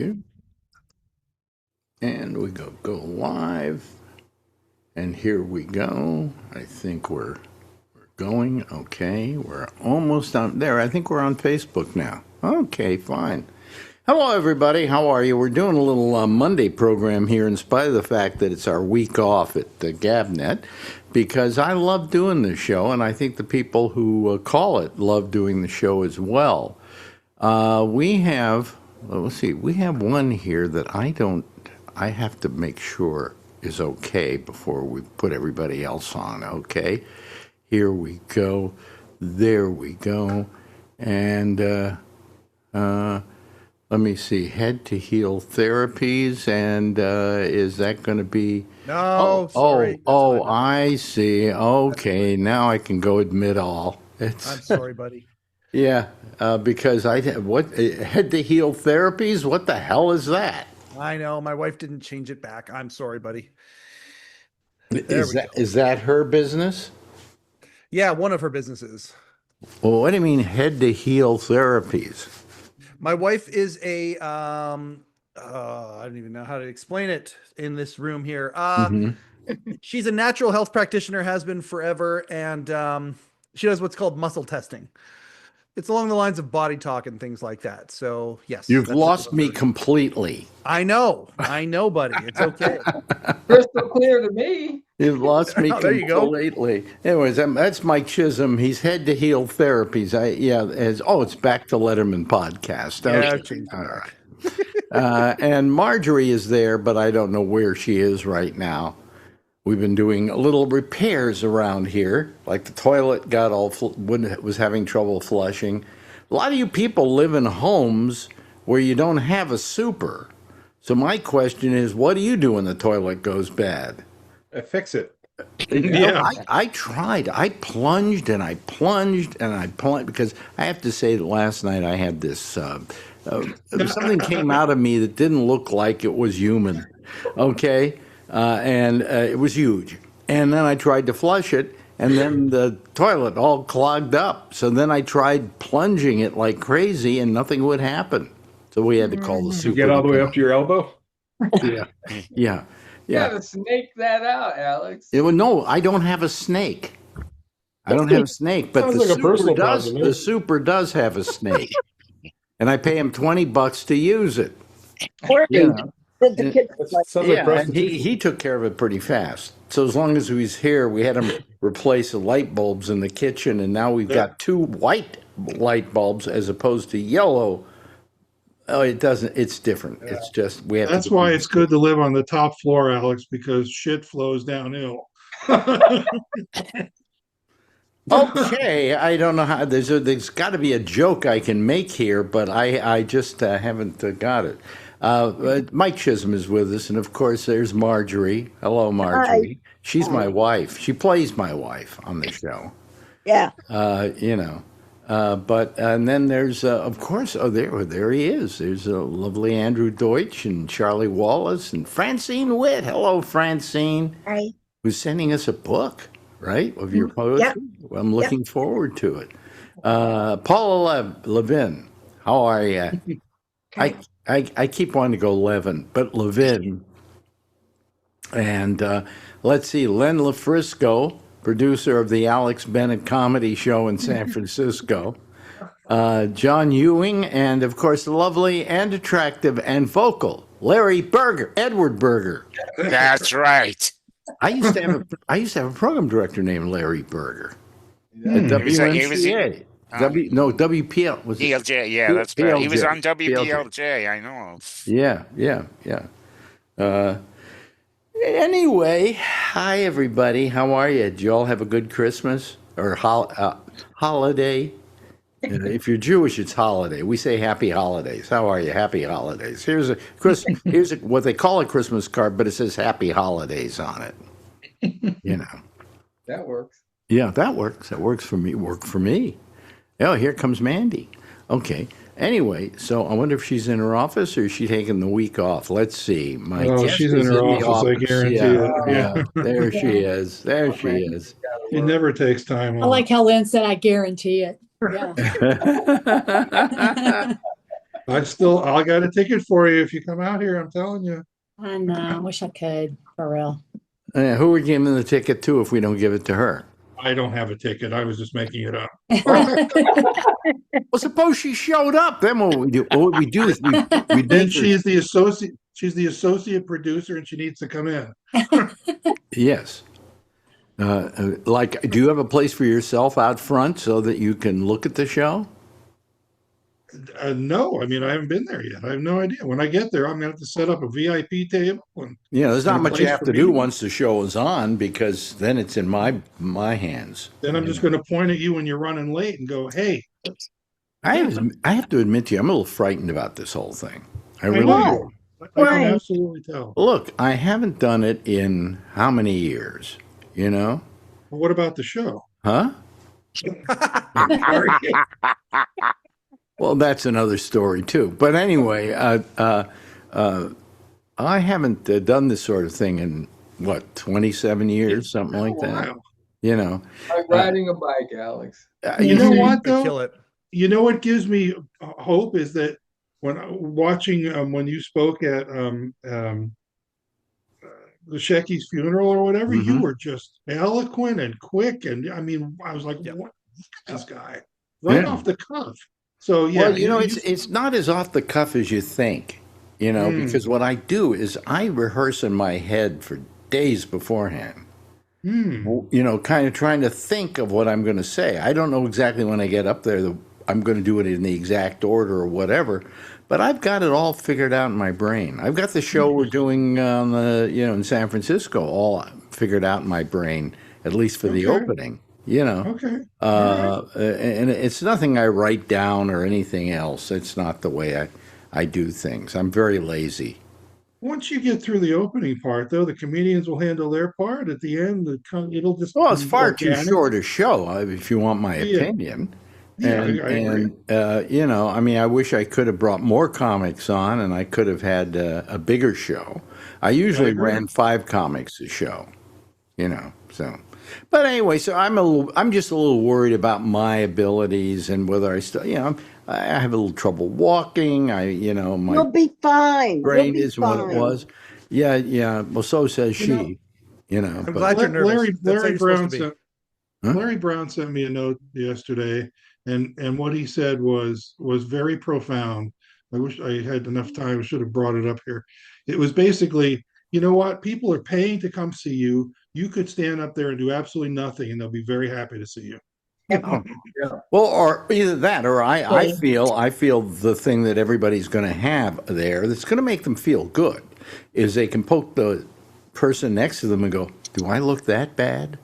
Here. And we go live. And here we go. I think we're going. Okay, we're almost on there. I think we're on Facebook now. Okay, fine. Hello, everybody. How are you? We're doing a little Monday program here in spite of the fact that it's our week off at the GabNet, because I love doing this show, and I think the people who call it love doing the show as well. We have, let's see, we have one here that I have to make sure is okay before we put everybody else on, okay? Here we go. There we go. And let me see, head to heel therapies, and is that going to be? No, sorry. I see. Okay, now I can go admit all. I'm sorry, buddy. Yeah, because what head to heel therapies? What the hell is that? I know my wife didn't change it back. I'm sorry, buddy. Is that her business? Yeah, one of her businesses. Well, what do you mean head to heel therapies? My wife is a I don't even know how to explain it in this room here. She's a natural health practitioner, has been forever, and she does what's called muscle testing. It's along the lines of body talk and things like that. So yes, you've lost me completely. I know, buddy. It's okay. Crystal clear to me. You've lost me There you go. completely. Anyways, that's Mike Chisholm. He's head to heel therapies. It's back to Letterman podcast. Yeah, okay. All right. And Marjorie is there, but I don't know where she is right now. We've been doing little repairs around here, like the toilet was having trouble flushing. A lot of you people live in homes where you don't have a super. So my question is, what do you do when the toilet goes bad? I fix it. I tried. I plunged because I have to say that last night I had this something came out of me that didn't look like it was human. Okay. And it was huge. And then I tried to flush it, and then the toilet all clogged up. So then I tried plunging it like crazy, and nothing would happen. So we had to call the super. You get all the way up to your elbow? Yeah. You gotta snake that out, Alex. No, I don't have a snake. I don't have a snake, but the super does have a snake. And I pay him $20 to use it. And he took care of it pretty fast. So as long as he was here, we had him replace the light bulbs in the kitchen, and now we've got 2 white light bulbs as opposed to yellow. Oh, it doesn't. It's different. It's just we have. That's why it's good to live on the top floor, Alex, because shit flows downhill. Okay, I don't know how. There's got to be a joke I can make here, but I just haven't got it. Mike Chisholm is with us, and of course, there's Marjorie. Hello, Marjorie. Hi. She's my wife. She plays my wife on the show. Yeah. And then there's, of course, there he is. There's a lovely Andrew Deutsch and Charlie Wallace and Francine Witt. Hello, Francine. Hi. Who's sending us a book, right, of your poetry? Yep. Well, I'm looking forward to it. Paula Levin, how are you? Okay. I keep wanting to go Levin, but Levin. And let's see, Len LaFrisco, producer of the Alex Bennett comedy show in San Francisco. John Ewing, and of course, the lovely and attractive and vocal Larry Berger, Edward Berger. That's right. I used to have a program director named Larry Berger at WNCA. WPL was PLJ. Yeah, that's right. He was on WPLJ. I know. Yeah. Anyway, hi everybody. How are you? Did you all have a good Christmas or holiday? If you're Jewish, it's holiday. We say happy holidays. How are you? Happy holidays. Here's what they call a Christmas card, but it says happy holidays on it. That works. Yeah, that works. That works for me. Worked for me. Oh, here comes Mandy. Okay. Anyway, so I wonder if she's in her office or is she taking the week off? Let's see. She's in her office, I guarantee it. Yeah. There she is. There she is. It never takes time off. I like how Lynn said, I guarantee it. Yeah. I got a ticket for you if you come out here. I'm telling you. I know. I wish I could, for real. Who are we giving the ticket to if we don't give it to her? I don't have a ticket. I was just making it up. Well, suppose she showed up. Then what we do? What we do is we Then she's the associate. She's the associate producer, and she needs to come in. Yes. Like, do you have a place for yourself out front so that you can look at the show? No, I mean I haven't been there yet. I have no idea. When I get there, I'm gonna have to set up a VIP table. There's not much you have to do me. once the show is on, because then it's in my hands. Then I'm just going to point at you when you're running late and go, "Hey." I have to admit to you, I'm a little frightened about this whole thing. I really know. am. I can absolutely tell. Look, I haven't done it in how many years? Well, what about the show? Huh? Well, that's another story too. But anyway, I haven't done this sort of thing in 27 years, something like that. Like riding a bike, Alex. You know what though? Kill it. You know what gives me hope is that when watching when you spoke at the Shecky's funeral or whatever, you were just eloquent and quick, and I mean, I was like, "What? Look at this guy!" Right off the cuff. So yeah, well, it's not as off the cuff as you think, because what I do is I rehearse in my head for days beforehand. Kind of trying to think of what I'm going to say. I don't know exactly when I get up there I'm going to do it in the exact order or whatever, but I've got it all figured out in my brain. I've got the show we're doing on in San Francisco all figured out in my brain, at least for the opening. Okay. And it's nothing I write down or anything else. It's not the way I do things. I'm very lazy. Once you get through the opening part, though, the comedians will handle their part. At the end, it'll just it's far too short a show, if you want my opinion. Yeah, I mean, I wish I could have brought more comics on, and I could have had a bigger show. I usually ran 5 comics a show, so. But anyway, so I'm just a little worried about my abilities and whether I still, I have a little trouble walking. My You'll be fine. brain isn't what it was. Yeah. Well, so says she. I'm glad you're nervous. Larry Brown sent me a note yesterday, and what he said was very profound. I wish I had enough time. I should have brought it up here. It was basically, you know what? People are paying to come see you. You could stand up there and do absolutely nothing, and they'll be very happy to see you. Yeah. Well, or either that, or I feel the thing that everybody's going to have there that's going to make them feel good is they can poke the person next to them and go, "Do I look that bad?"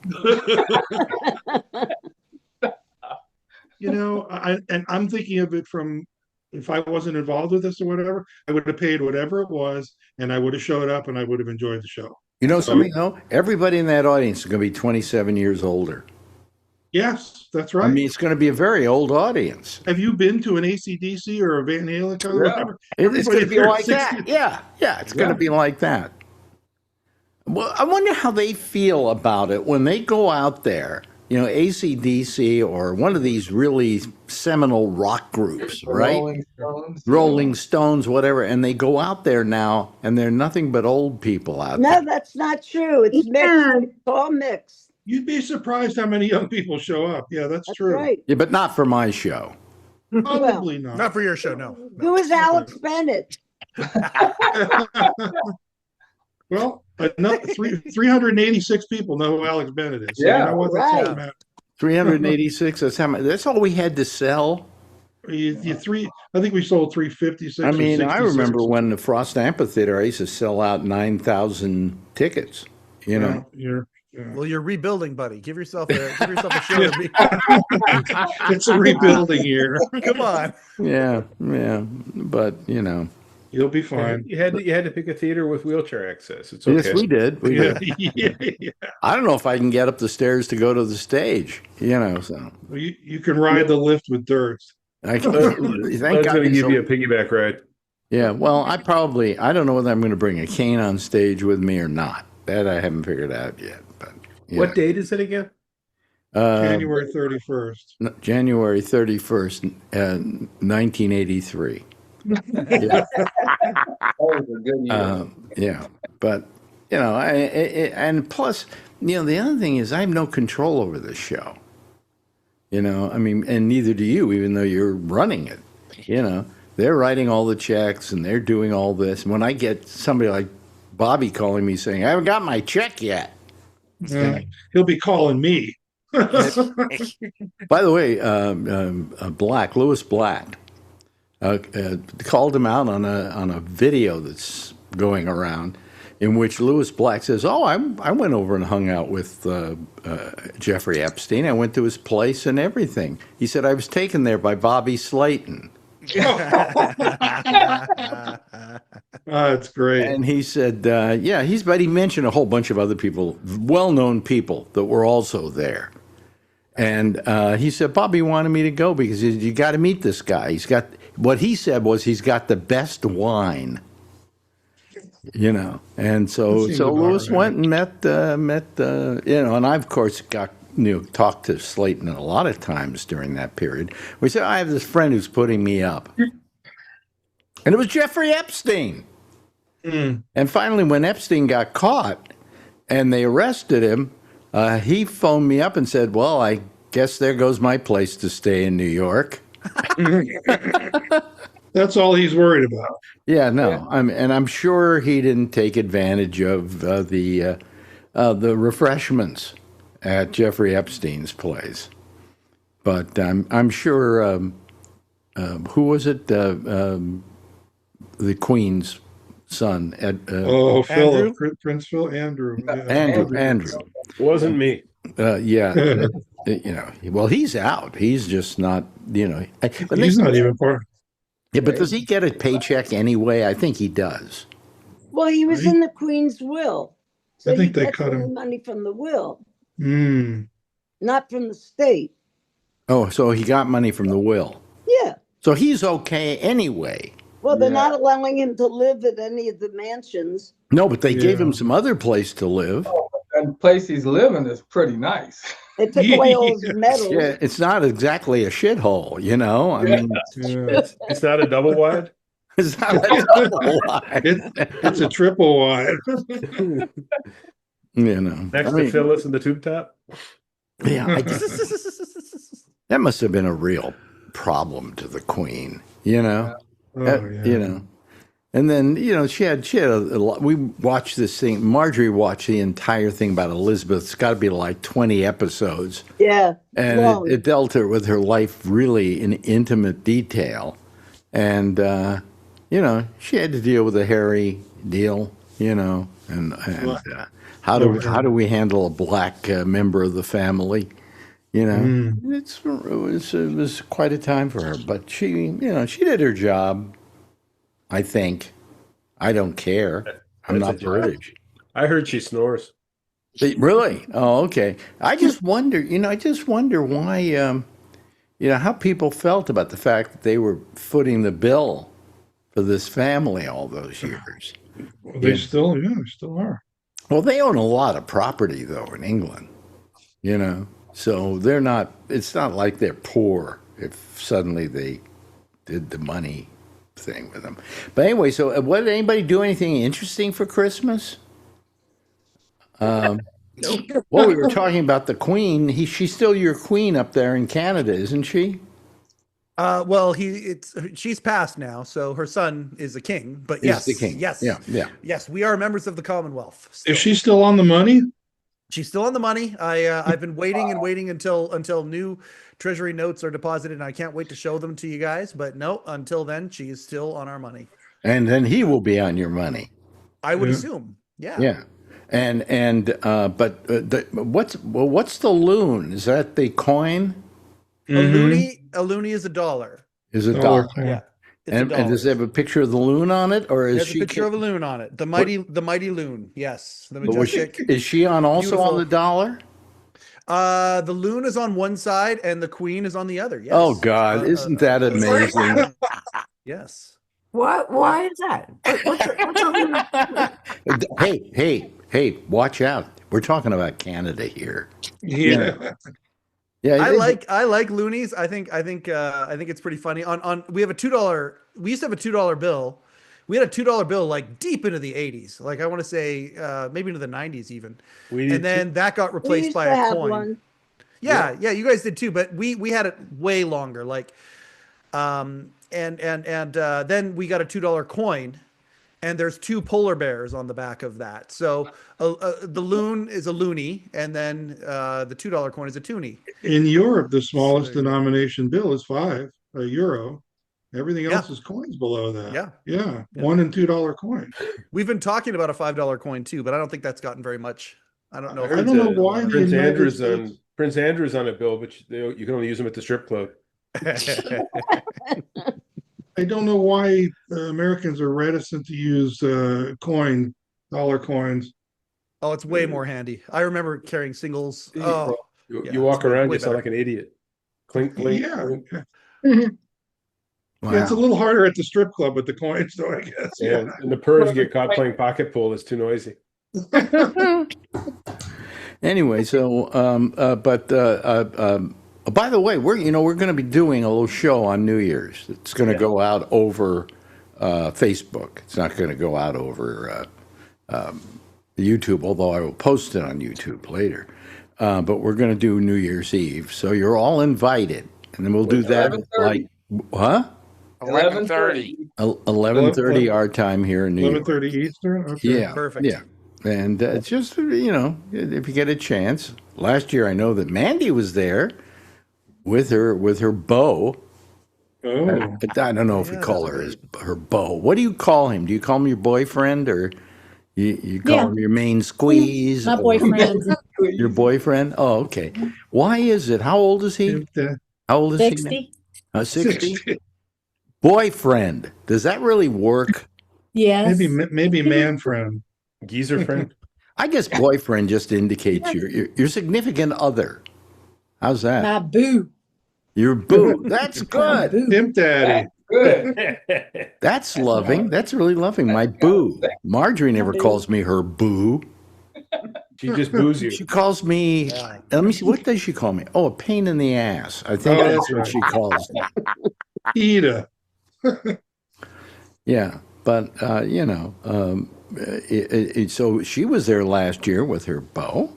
I'm thinking of it from, if I wasn't involved with this or whatever, I would have paid whatever it was, and I would have showed up, and I would have enjoyed the show. Something though? Everybody in that audience is going to be 27 years older. Yes, that's right. I mean, it's going to be a very old audience. Have you been to an AC/DC or a Van Halen or whatever? It's going to be like that. Yeah, it's going to be like that. Well, I wonder how they feel about it when they go out there, AC/DC or one of these really seminal rock groups, right? Rolling Stones, whatever. And they go out there now, and they're nothing but old people out there. No, that's not true. It's mixed. It's all mixed. You'd be surprised how many young people show up. Yeah, that's true. Right. Yeah, but not for my show. Probably not. Not for your show, no. Who is Alex Bennett? Well, 386 people know who Alex Bennett is. So Yeah, you know what? That's right. all that 386. That's all we had to sell. I think we sold 356. I mean, I 66. remember when the Frost Amphitheater, I used to sell out 9,000 tickets. Well, you're rebuilding, buddy. Give yourself a show. It's a rebuilding year. Come on. Yeah, but you'll be fine. You had to pick a theater with wheelchair access. It's okay. Yes, we did. Yeah. I don't know if I can get up the stairs to go to the stage. So Well, you can ride the lift with dirt. I can. Thank God to give you a piggyback ride. Yeah, well, I don't know whether I'm going to bring a cane on stage with me or not. That I haven't figured out yet. But what date is it again? January 31st. January 31st, 1983. Yeah. That was a good year. Yeah, but and plus, the other thing is I have no control over this show. I mean, and neither do you, even though you're running it. They're writing all the checks and they're doing all this. And when I get somebody like Bobby calling me saying, "I haven't got my check yet," He'll be calling me. By the way, Lewis Black, called him out on a video that's going around, in which Lewis Black says, "Oh, I went over and hung out with Jeffrey Epstein. I went to his place and everything." He said, "I was taken there by Bobby Slayton." That's great. And he said, but he mentioned a whole bunch of other people, well-known people that were also there. And he said, Bobby wanted me to go because you got to meet this guy. What he said was he's got the best wine. And so Lewis went and met, and I, of course, talked to Slayton a lot of times during that period. We said, I have this friend who's putting me up. And it was Jeffrey Epstein. And finally, when Epstein got caught and they arrested him, he phoned me up and said, well, I guess there goes my place to stay in New York. That's all he's worried about. Yeah, no. Yeah. I'm sure he didn't take advantage of the refreshments at Jeffrey Epstein's place. But I'm sure, who was it? The Queen's son. Philip, Prince Phil, Andrew. Yeah. Andrew. Wasn't me. Yeah. Well, he's out. He's just not, He's not even part. Yeah, but does he get a paycheck anyway? I think he does. Well, he was in the Queen's will. So I think they cut him money from the will. Not from the state. Oh, so he got money from the will. Yeah. So he's okay anyway. Well, they're not allowing him to live at any of the mansions. No, but they gave him some other place to live. Oh, and the place he's living is pretty nice. They took away all his medals. Yeah, it's not exactly a shithole, I mean, it's not a double wide. It's not a double wide. It's a triple wide. Next to Phyllis and the tube top. Yeah, that must have been a real problem to the Queen, And then, she had a lot. We watched this thing. Marjorie watched the entire thing about Elizabeth. It's got to be like 20 episodes. Yeah. And it dealt with her life really in intimate detail. And, she had to deal with a hairy deal, and how do we handle a black member of the family? It was quite a time for her. But she did her job. I think. I don't care. I'm not British. I heard she snores. Really? Oh, okay. I just wonder, why, how people felt about the fact that they were footing the bill for this family all those years. Well, they still are. Well, they own a lot of property, though, in England, so it's not like they're poor if suddenly they did the money thing with them. But anyway, so what, did anybody do anything interesting for Christmas? Well, we were talking about the Queen. She's still your queen up there in Canada, isn't she? Well, she's passed now, so her son is the king. But yes, the king. Yes, yeah. Yes, we are members of the Commonwealth. Still. Is she still on the money? She's still on the money. I've been waiting and waiting until new Treasury notes are deposited, and I can't wait to show them to you guys. But no, until then, she is still on our money. And then he will be on your money. I would assume. Yeah. Yeah. What's the loon? Is that the coin? A loonie is $1. Is a dollar. Yeah. And does it have a picture of the loon on it, or is she? There's a picture of a loon on it. The mighty loon. Yes, the majestic. Is she also beautiful. on the dollar? The loon is on one side and the queen is on the other. Yes. Oh God, isn't that amazing? Yes. What? Why is that? Hey! Watch out! We're talking about Canada here. Yeah. Yeah, I like loonies. I think it's pretty funny. On we have a $2. We used to have a $2 bill. We had a $2 bill like deep into the 80s. Like I want to say maybe into the 90s even. And then that got We replaced used by to a have coin. one. Yeah, you guys did too, but we had it way longer. Like and then we got a $2 coin, and there's 2 polar bears on the back of that. So the loon is a loonie, and then the $2 coin is a toonie. In Europe, the smallest there you go. denomination bill is €5. Everything else is coins below that. Yeah. $1 and $2 coins. We've been talking about a $5 coin too, but I don't think that's gotten very much. I don't know. I don't know why the Prince United Andrew's States. Prince Andrew's on a bill, but you can only use them at the strip club. I don't know why Americans are reticent to use dollar coins. Oh, it's way more handy. I remember carrying singles. Oh, you walk around, you sound like an idiot. Clink, clink. Yeah. Wow. Yeah, it's a little harder at the strip club with the coins, though, I guess. Yeah. And the pervs get caught playing pocket pool. It's too noisy. Anyway, so by the way, we're going to be doing a little show on New Year's. It's going to go out over Facebook. It's not going to go out over YouTube, although I will post it on YouTube later. But we're going to do New Year's Eve, so you're all invited, and then we'll do that 11:30. 11:30 our time here in New York. 11:30 Eastern. Okay. Yeah, perfect. Yeah, and just if you get a chance. Last year, I know that Mandy was there with her beau. Oh, But I don't know if we call her her beau. What do you call him? Do you call him your boyfriend, or you call him your main squeeze? My boyfriend. Your boyfriend? Oh, okay. Why is it? How old is he? How old is 60. he? 60. Boyfriend. Does that really work? Yes. Maybe man friend. Geezer friend. I guess boyfriend just indicates your significant other. How's that? My boo. Your boo. That's good. Pimp daddy. Good. That's loving. That's really loving. My boo. Marjorie never calls me her boo. She just boos you. She calls me. Let me see. What does she call me? Oh, a pain in the ass. I think that's what she calls me. Ida. Yeah, but so she was there last year with her beau.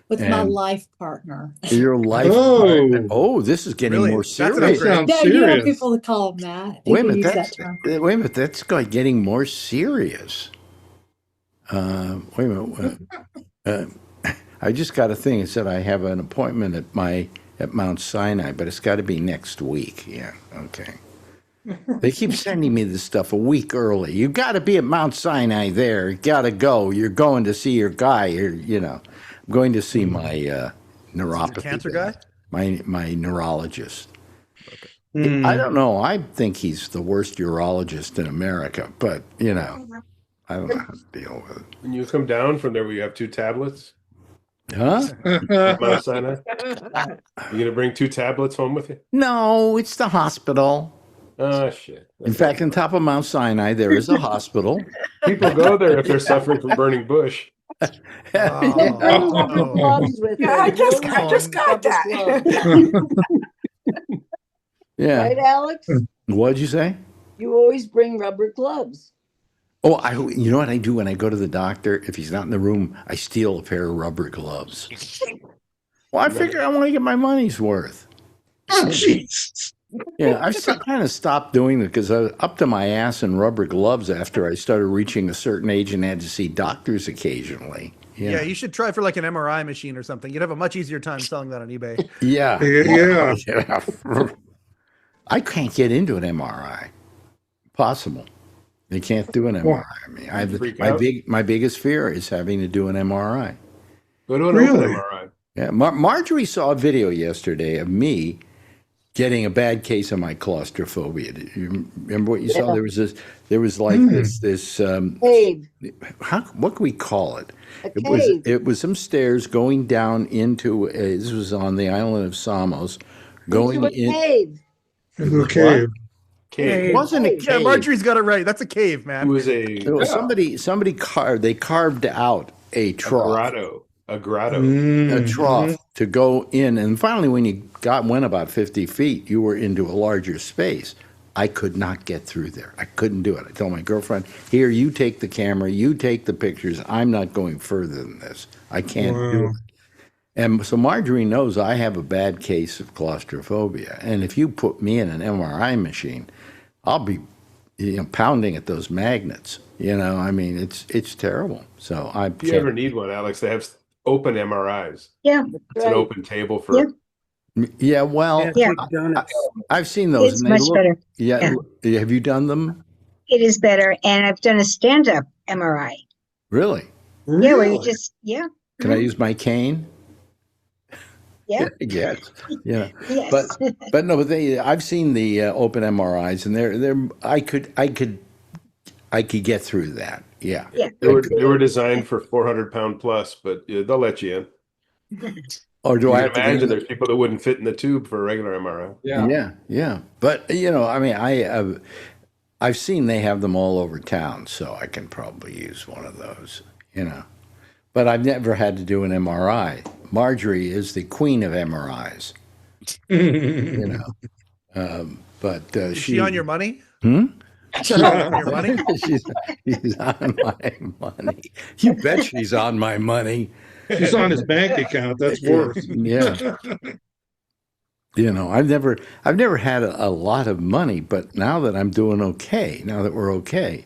With my life partner. Your life partner. Oh, this is getting more serious. Sounds Yeah, serious. you know people that call them that. Wait a People minute, use that term. wait a minute, that's getting more serious. Wait a minute. I just got a thing. It said I have an appointment at Mount Sinai, but it's got to be next week. Yeah, okay. They keep sending me this stuff a week early. You got to be at Mount Sinai there. You got to go. You're going to see your guy. I'm going to see my neuropathy cancer guy. My neurologist. Okay. I don't know. I think he's the worst urologist in America, but I don't know how to deal with it. When you come down from there, will you have 2 tablets? Huh? Mount Sinai? You gonna bring 2 tablets home with you? No, it's the hospital. Oh shit! In fact, on top of Mount Sinai, there is a hospital. People go there if they're suffering from burning bush. Gloves with Yeah, I it. just got that. Yeah. Right, Alex? What'd you say? You always bring rubber gloves. Oh, you know what I do when I go to the doctor? If he's not in the room, I steal a pair of rubber gloves. Well, I figure I want to get my money's worth. Oh, jeez. Yeah, I've kind of stopped doing it because I was up to my ass in rubber gloves after I started reaching a certain age and had to see doctors occasionally. Yeah, you should try for like an MRI machine or something. You'd have a much easier time selling that on eBay. Yeah. Yeah. I can't get into an MRI. Possible. They can't do an MRI. I mean, my biggest fear is having to do an MRI. Go to an open MRI. Yeah, Marjorie saw a video yesterday of me getting a bad case of my claustrophobia. Do you remember what you saw? There was this Cave. What can we call it? Cave. It was some stairs going down into this was on the island of Samos, going Into a in cave. Into a cave. It wasn't a cave. Yeah, Marjorie's got it right. That's a cave, man. It was somebody carved out a trough. A grotto. a trough to go in. And finally, when you went about 50 feet, you were into a larger space. I could not get through there. I couldn't do it. I told my girlfriend, here, you take the camera, you take the pictures. I'm not going further than this. I can't do it. And so Marjorie knows I have a bad case of claustrophobia. And if you put me in an MRI machine, I'll be pounding at those magnets. I mean, it's terrible. So If you ever need one, Alex, they have open MRIs. Yeah. It's an open table for. Yeah, well, I've seen those. It's much better. Yeah. Have you done them? It is better. And I've done a stand-up MRI. Really? Yeah, where you just, Can I use my cane? Yeah. Yes. Yeah. Yes. But no, I've seen the open MRIs, and I could get through that. Yeah. They were designed for 400-pound plus, but they'll let you in. Or do I have to imagine there's people that wouldn't fit in the tube for a regular MRI? Yeah. But I mean, I've seen they have them all over town, so I can probably use one of those. But I've never had to do an MRI. Marjorie is the queen of MRIs. But is she on your money? She's on your money? She's on my money. You bet she's on my money. She's on his bank account. That's worse. Yeah. I've never had a lot of money, but now that I'm doing okay, now that we're okay,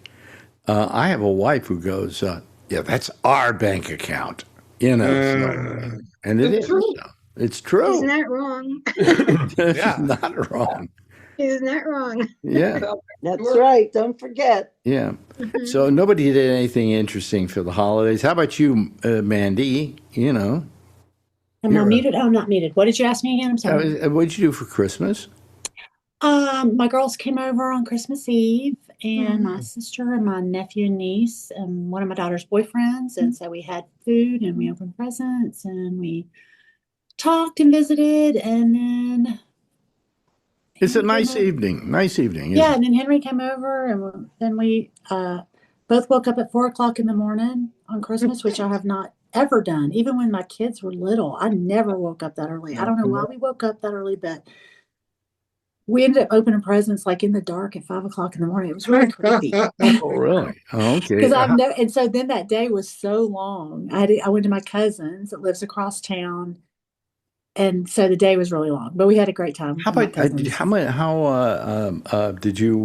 I have a wife who goes, yeah, that's our bank account, and it is. True. It's true. He's not wrong. It's not wrong. He's not wrong. Yeah. That's right. Don't forget. Yeah. So nobody did anything interesting for the holidays. How about you, Mandy? Am I muted? Oh, I'm not muted. What did you ask me again? I'm sorry. What did you do for Christmas? My girls came over on Christmas Eve, and my sister and my nephew and niece and one of my daughter's boyfriends. And so we had food and we opened presents and we talked and visited, and then it's a nice evening. Nice evening. Yeah, and then Henry came over, and then we both woke up at 4:00 in the morning on Christmas, which I have not ever done. Even when my kids were little, I never woke up that early. I don't know why we woke up that early, but we ended up opening presents like in the dark at 5:00 in the morning. It was really creepy. Oh, really? Oh, okay. Because and so then that day was so long. I went to my cousin's that lives across town. And so the day was really long, but we had a great time. How about did you?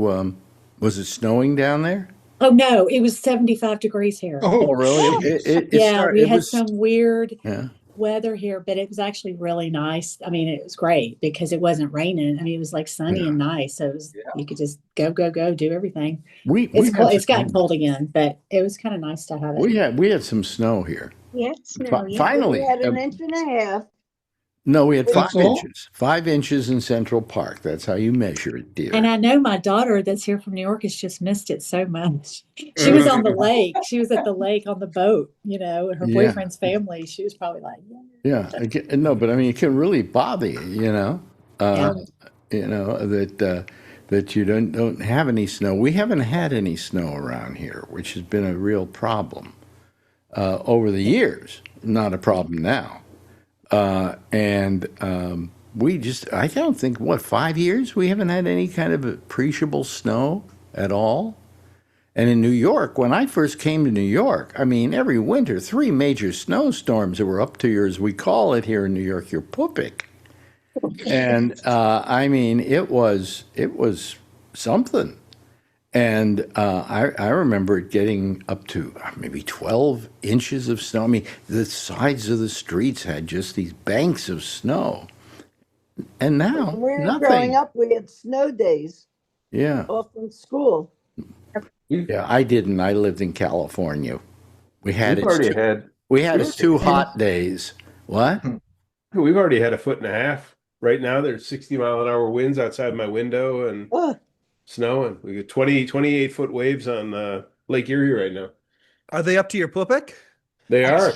Was it snowing down there? Oh no, it was 75 degrees here. Oh, really? We had some weird weather here, but it was actually really nice. I mean, it was great because it wasn't raining. I mean, it was like sunny and nice, so it was, you could just go, do everything. It's gotten cold again, but it was kind of nice to have it. We had some snow here. Yeah, snow. Finally, We had an inch and a half. No, we had 5 inches. 5 inches in Central Park. That's how you measure it, dear. And I know my daughter that's here from New York has just missed it so much. She was on the lake. She was at the lake on the boat, and her boyfriend's family. She was probably like, no, but I mean, it can really bother you, that you don't have any snow. We haven't had any snow around here, which has been a real problem over the years. Not a problem now. I don't think, 5 years we haven't had any kind of appreciable snow at all. And in New York, when I first came to New York, I mean, every winter, 3 major snowstorms that were up to as we call it here in New York, your pupik. And I mean, it was something. And I remember it getting up to maybe 12 inches of snow. I mean, the sides of the streets had just these banks of snow. And now, when we were nothing. growing up, we had snow days. Yeah. Off from school. Yeah, I didn't. I lived in California. We had its 2 hot days. What? We've already had 1.5 feet. Right now, there's 60-mile-an-hour winds outside my window, and snow, and we get 28-foot waves on Lake Erie right now. Are they up to your pupik? They are.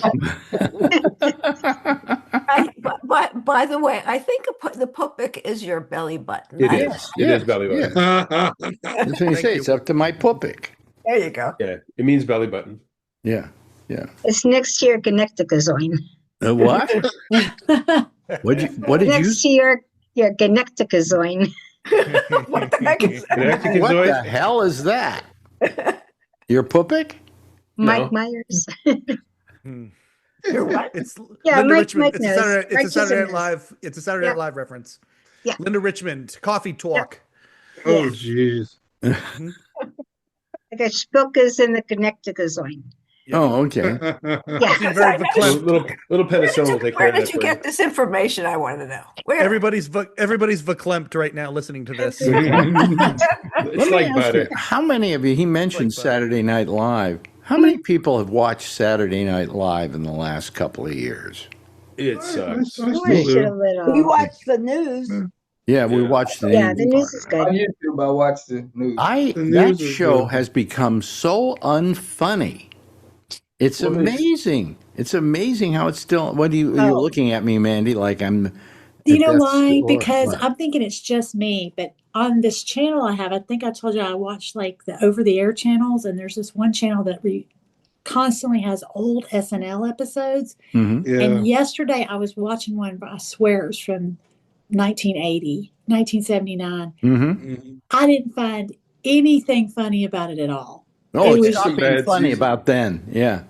By the way, I think the pupik is your belly button. It is. It is belly button. That's what you say. It's up to my pupik. There you go. Yeah, it means belly button. Yeah. Yeah. It's next to your Gonecticazoin. What? What did you? Next to your Gonecticazoin. What the heck is that? What the hell is that? Your Pupik? Mike Myers. You're what? It's Yeah, Linda Mike Richmond. It's knows. a Saturday Night knows. Live. It's a Saturday Night Live reference. Yeah. Linda Richmond, Coffee Talk. Oh, jeez. Like a Spilka's in the Gonecticazoin. Oh, okay. Yeah. Very verklempt. Little penicillin will take care Where of that did you for get this information? I want to know. Where? Everybody's verklempt right now listening to this. It's like butter. How many of you? He mentioned Saturday Night Live. How many people have watched Saturday Night Live in the last couple of years? It sucks. We watch the news. Yeah, we watched the Yeah, the news is good. On YouTube, I watch the news. That show has become so unfunny. It's amazing. It's amazing how it's still. What are you looking at me, Mandy? Like I'm. You know why? Because I'm thinking it's just me, but on this channel I have, I think I told you I watch like the over-the-air channels, and there's this one channel that constantly has old SNL episodes. Mm-hmm. Yeah. And yesterday I was watching one, I swear it's from 1980, 1979. Mm-hmm. I didn't find anything funny about it at all. Oh, It it's was not being funny about then. Yeah.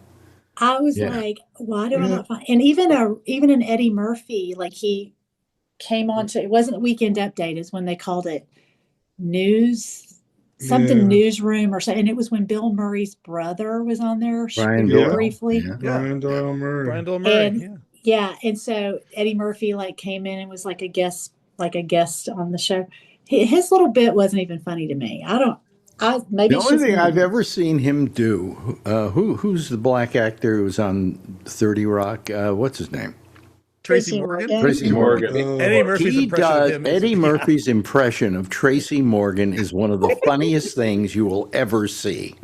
I was like, why do I not find? And even an Eddie Murphy, like he came on to, it wasn't Weekend Update, is when they called it newsroom or something. And it was when Bill Murray's brother was on there Brian Doyle. briefly. Yeah. Brian Doyle Murray. Brian Doyle Murray. And so Eddie Murphy like came in and was like a guest on the show. His little bit wasn't even funny to me. Maybe The only thing I've ever seen him do, who's the black actor who was on 30 Rock? What's his name? Tracy Morgan. Tracy Morgan. Eddie Murphy's impression of him. Eddie Murphy's impression of Tracy Morgan is one of the funniest things you will ever see.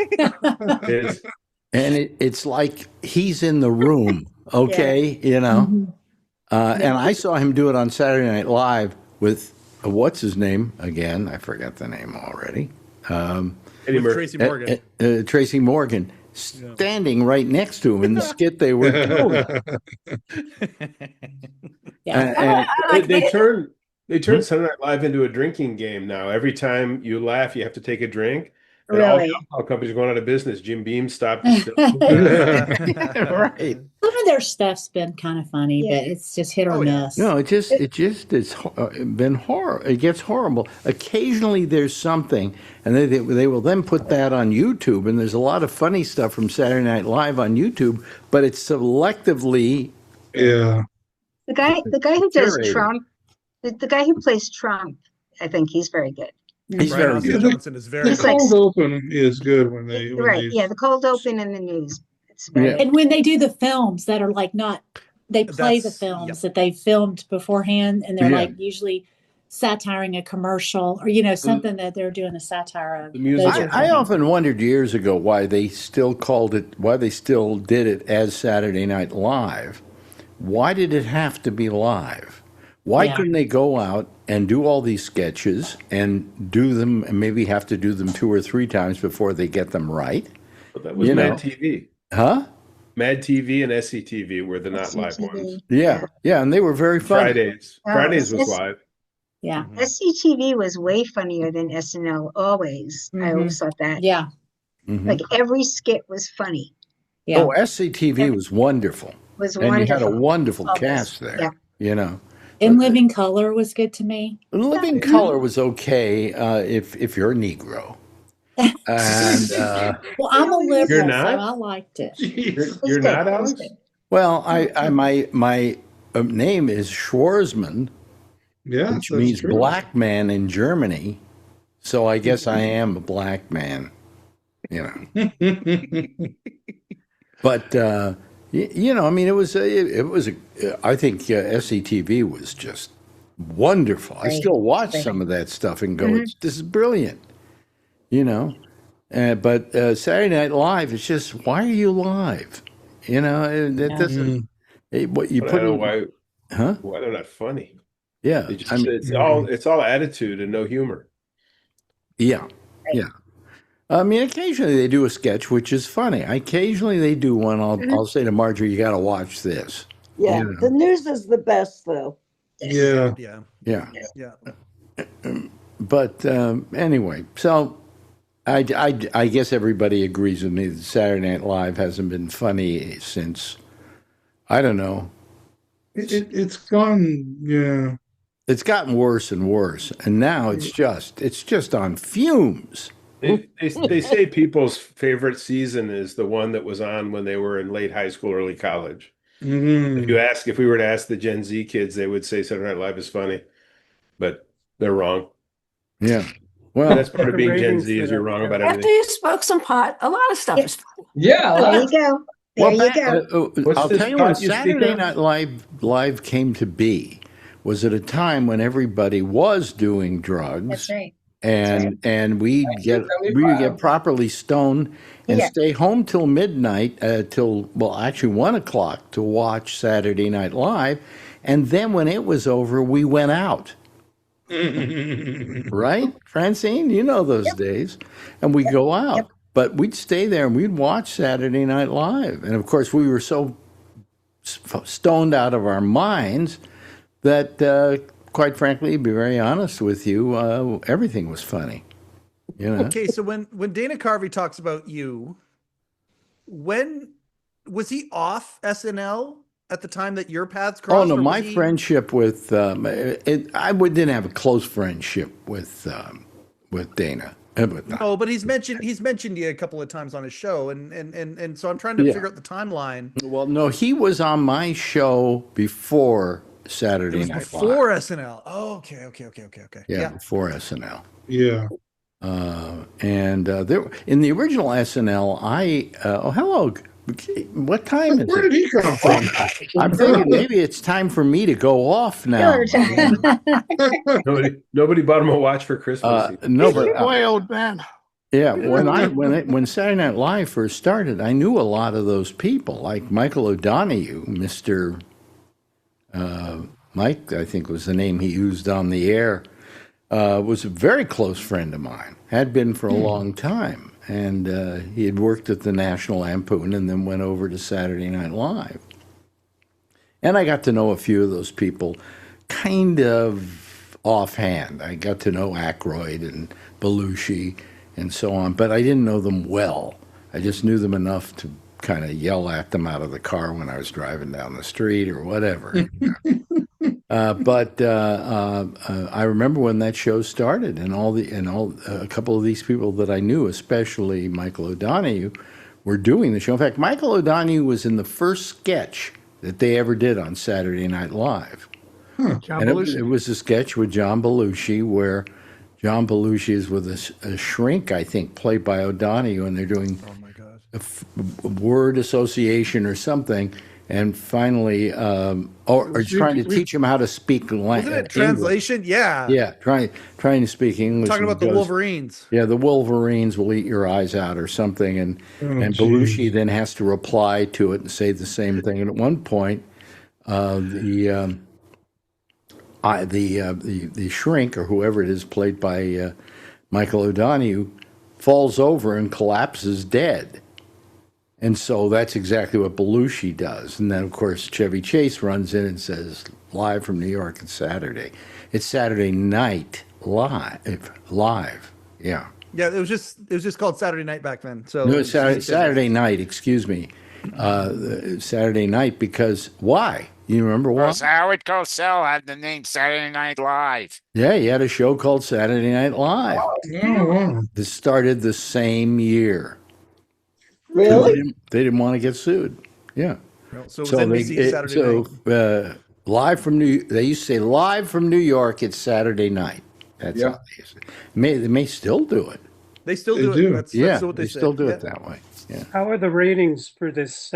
And it's like he's in the room, okay, you know. Mm-hmm. And I saw him do it on Saturday Night Live with what's his name again? I forgot the name already. Tracy Morgan. Tracy Morgan standing right next to him in the skit they were doing. They turned Saturday Night Live into a drinking game now. Every time you laugh, you have to take a drink. And Really? all alcohol companies are going out of business. Jim Beam stopped. Right. Some of their stuff's been kind of funny, but it's just hit or miss. No, it's been horrible. It gets horrible. Occasionally there's something, and they will then put that on YouTube, and there's a lot of funny stuff from Saturday Night Live on YouTube, but it's selectively. Yeah. The guy who does curated. Trump, the guy who plays Trump, I think he's very good. He's very good. Johnson is very The good. cold open is good when they the cold open in the news. And when they do the films that are like they play the films that they filmed beforehand, and they're like usually satiring a commercial or something that they're doing a satire of. I often wondered years ago why they still did it as Saturday Night Live. Why did it have to be live? Why couldn't they go out and do all these sketches and do them, and maybe have to do them 2 or 3 times before they get them right? But that was Mad TV. Huh? Mad TV and SCTV were the not live ones. Yeah, and they were very funny. Fridays was live. Yeah. SCTV was way funnier than SNL always. I always thought that. Yeah. Like every skit was funny. Yeah. Oh, SCTV was wonderful. And you had a wonderful cast there. And Living Color was good to me. Living Color was okay if you're a Negro. And well, I'm a liberal, not? so I liked it. You're not, Alex? Well, my name is Schwarzman, which means black man in Germany. So I guess I am a black man, But I mean, I think SCTV was just wonderful. I still watch some of that stuff and go, "This is brilliant," But Saturday Night Live, it's just, why are you live? That doesn't. What you put? Why they're not funny? Yeah, it's all attitude and no humor. Yeah. I mean, occasionally they do a sketch, which is funny. Occasionally they do one. I'll say to Marjorie, "You got to watch this." Yeah, You know? the news is the best, though. Yeah. Yeah. Yeah. But anyway, so I guess everybody agrees with me that Saturday Night Live hasn't been funny since, I don't know. It's gone. Yeah. It's gotten worse and worse, and now it's just on fumes. They say people's favorite season is the one that was on when they were in late high school, early college. If we were to ask the Gen Z kids, they would say Saturday Night Live is funny, but they're wrong. Yeah. Well, that's part of being Gen Z is you're wrong about everything. After you smoke some pot, a lot of stuff is funny. Yeah. There you go. There you go. I'll tell you when Saturday Night Live came to be was at a time when everybody was doing drugs. That's right. And we'd get properly stoned and stay home till midnight, actually 1 o'clock to watch Saturday Night Live, and then when it was over, we went out. Right, Francine? You know those days, and we go out, but we'd stay there and we'd watch Saturday Night Live, and of course we were so stoned out of our minds that. Quite frankly, to be very honest with you, everything was funny. You know? Okay, so when Dana Carvey talks about you, when was he off SNL at the time that your paths crossed? Oh no, my friendship with didn't have a close friendship with Dana. No, but he's mentioned you a couple of times on his show, and so I'm trying to figure out the timeline. Well, no, he was on my show before Saturday Night Live. Before SNL. Oh, okay. Yeah, before SNL. Yeah. And there in the original SNL, hello. What time is it? Where did he come from? I'm thinking maybe it's time for me to go off now. Nobody bought him a watch for Christmas. No, but boy, old man. Yeah, when Saturday Night Live first started, I knew a lot of those people, like Michael O'Donoghue, Mr. Mike, I think was the name he used on the air, was a very close friend of mine, had been for a long time. And he had worked at the National Lampoon and then went over to Saturday Night Live. And I got to know a few of those people kind of offhand. I got to know Aykroyd and Belushi and so on, but I didn't know them well. I just knew them enough to kind of yell at them out of the car when I was driving down the street or whatever. But I remember when that show started, and a couple of these people that I knew, especially Michael O'Donoghue, were doing the show. In fact, Michael O'Donoghue was in the first sketch that they ever did on Saturday Night Live. And it was a sketch with John Belushi where John Belushi is with a shrink, I think, played by O'Donoghue, and they're doing a word association or something, and finally, or trying to teach him how to speak language. Wasn't it translation? Yeah. Yeah, trying to speak English. Talking about the Wolverines. Yeah, the Wolverines will eat your eyes out or something, and Belushi then has to reply to it and say the same thing. And at one point, the shrink or whoever it is, played by Michael O'Donoghue, falls over and collapses dead. And so that's exactly what Belushi does. And then, of course, Chevy Chase runs in and says, live from New York, it's Saturday. It's Saturday Night Live. Yeah. Yeah, it was just called Saturday Night back then. So no, it's Saturday Night, excuse me. Saturday Night, because why? You remember why? Because Howard Cosell had the name Saturday Night Live. Yeah, he had a show called Saturday Night Live. Oh. This started the same year. Really? They didn't want to get sued. Yeah. So it was NBC Saturday Night. Live from they used to say live from New York, it's Saturday night. That's how they used to. They may still do it. They still do it. That's what they still do it that way. Yeah. How are the ratings for this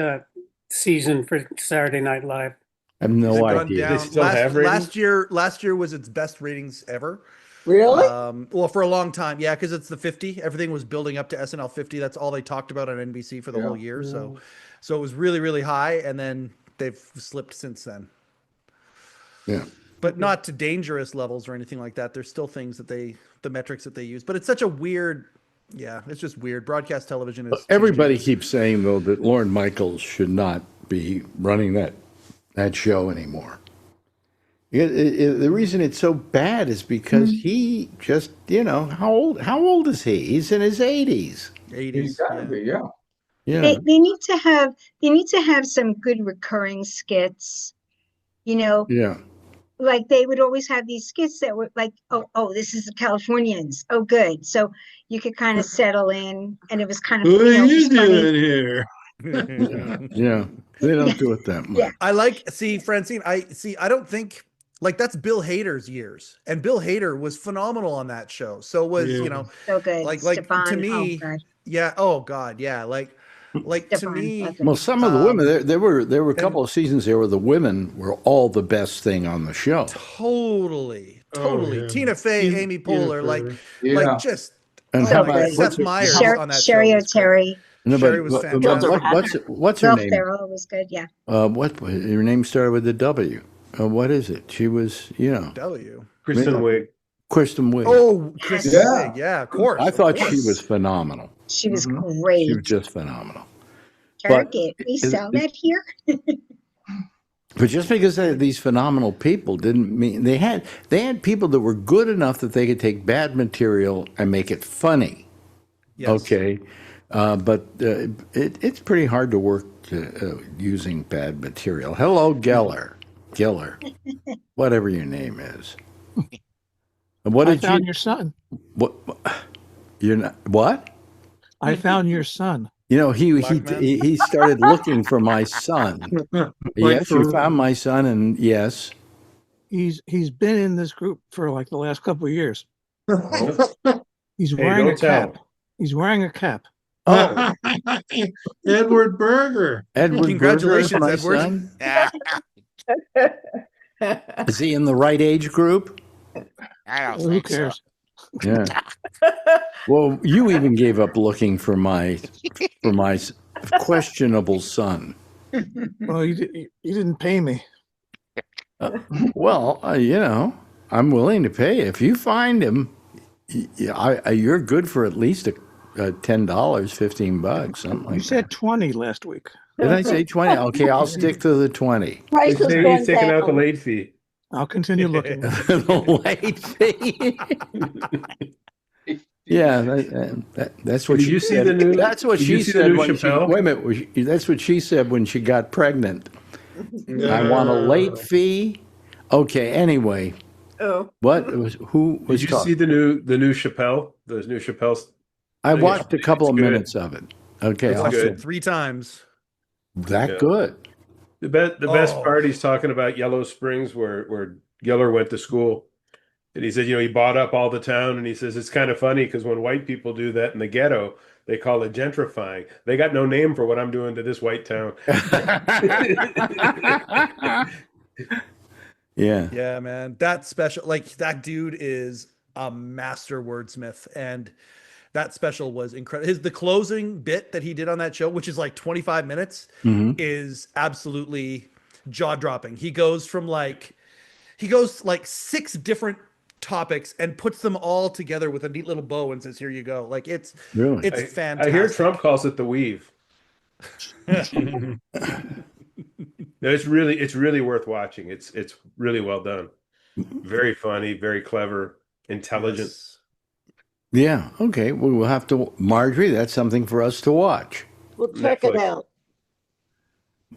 season for Saturday Night Live? I have no idea. They still have ratings? Last year was its best ratings ever. Really? Well, for a long time, yeah, because it's the 50. Everything was building up to SNL 50. That's all they talked about on NBC for the whole year. So it was really, really high, and then they've slipped since then. Yeah, but not to dangerous levels or anything like that. There's still things that the metrics that they use. But it's such a weird Yeah, it's just weird. Broadcast television is Everybody changing. keeps saying, though, that Lorne Michaels should not be running that show anymore. The reason it's so bad is because he just, how old is he? He's in his 80s. 80s. He's gotta be, yeah. Yeah. They need to have some good recurring skits, Yeah. like they would always have these skits that were like, oh, this is the Californians. Oh, good. So you could kind of settle in, and it was kind of, What are it you was funny. doing here? Yeah. They don't do it that much. Yeah. I Francine, I don't think like that's Bill Hader's years, and Bill Hader was phenomenal on that show. So was, so good. like Stefan, to me, oh God. yeah. Oh God. Yeah. Like to Stefan, me, lovely. Well, some of the women, there were a couple of seasons there where the women were all the best thing on the show. Totally. Oh, yeah. Tina Fey, Amy Poehler, like just. And how about Seth Meyers on that Sherry show? O'Terry. No, Sherry was fantastic. What's her Will name? Ferrell was good. Yeah. What her name started with a W? What is it? She was, W. Kristen Wiig. Kristen Wiig. Oh, Kristen Wiig. Yeah, of course. I thought she was phenomenal. She was great. She was just phenomenal. Target. We sell that here. But just because these phenomenal people didn't mean they had people that were good enough that they could take bad material and make it funny. Yes. Okay, but it's pretty hard to work using bad material. Hello, Geller, whatever your name is. What I found your son. What? You're not what? I found your son. He started looking for my son. Yes, you found my son, and yes, he's been in this group for like the last couple of years. He's wearing a cap. He's wearing a cap. Oh, Edward Berger. Congratulations, Berger is my Edward. son? Is he in the right age group? I don't Who think cares? Yeah. Well, you even gave up looking for my questionable son. Well, you didn't pay me. I'm willing to pay. If you find him, you're good for at least $10, $15, something like that. You said 20 last week. Did I say 20? Okay, I'll stick to the 20. Price has He's gone taking out the down. late fee. I'll continue looking. The late fee. Yeah, that's what Did she you see said. the new- That's what did she you see the said new when she. Chappelle? Wait a minute. That's what she said when she got pregnant. I want a late fee. Okay. Anyway, Oh. what was who was? Did you see the new Chappelle? The new Chappelle's. I watched a couple of good. minutes of it. Okay, It's I'll good. say 3 times. that Yeah. good. The best part, he's talking about Yellow Springs, where Geller went to school. And he said, he bought up all the town, and he says it's kind of funny because when white people do that in the ghetto, they call it gentrifying. They got no name for what I'm doing to this white town. Yeah. Yeah, man. That special, that dude is a master wordsmith, and that special was incredible. The closing bit that he did on that show, which is like 25 minutes, is absolutely jaw dropping. He goes 6 different topics and puts them all together with a neat little bow and says, "Here you go." Like it's fantastic. I hear Trump calls it the weave. No, it's really worth watching. It's really well done. Very funny, very clever, intelligent. Yes. Yeah. Okay. We'll have to. Marjorie, that's something for us to watch. We'll check it out.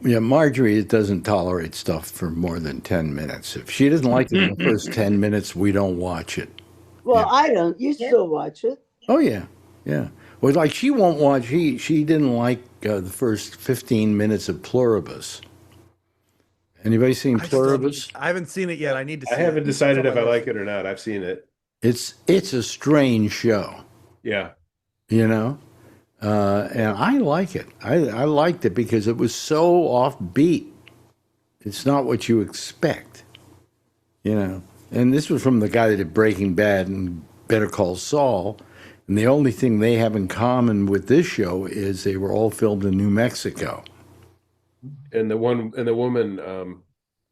Yeah, Marjorie doesn't tolerate stuff for more than 10 minutes. If she doesn't like it in the first 10 minutes, we don't watch it. Well, I don't. You still watch it. Oh, yeah. Yeah. Well, like she won't watch, she didn't like the first 15 minutes of Pluribus. Anybody seen Pluribus? I haven't seen it yet. I need to see it. I haven't decided if I like it or not. I've seen it. It's a strange show. Yeah. And I like it. I liked it because it was so offbeat. It's not what you expect, And this was from the guy that did Breaking Bad and Better Call Saul. And the only thing they have in common with this show is they were all filmed in New Mexico. And the woman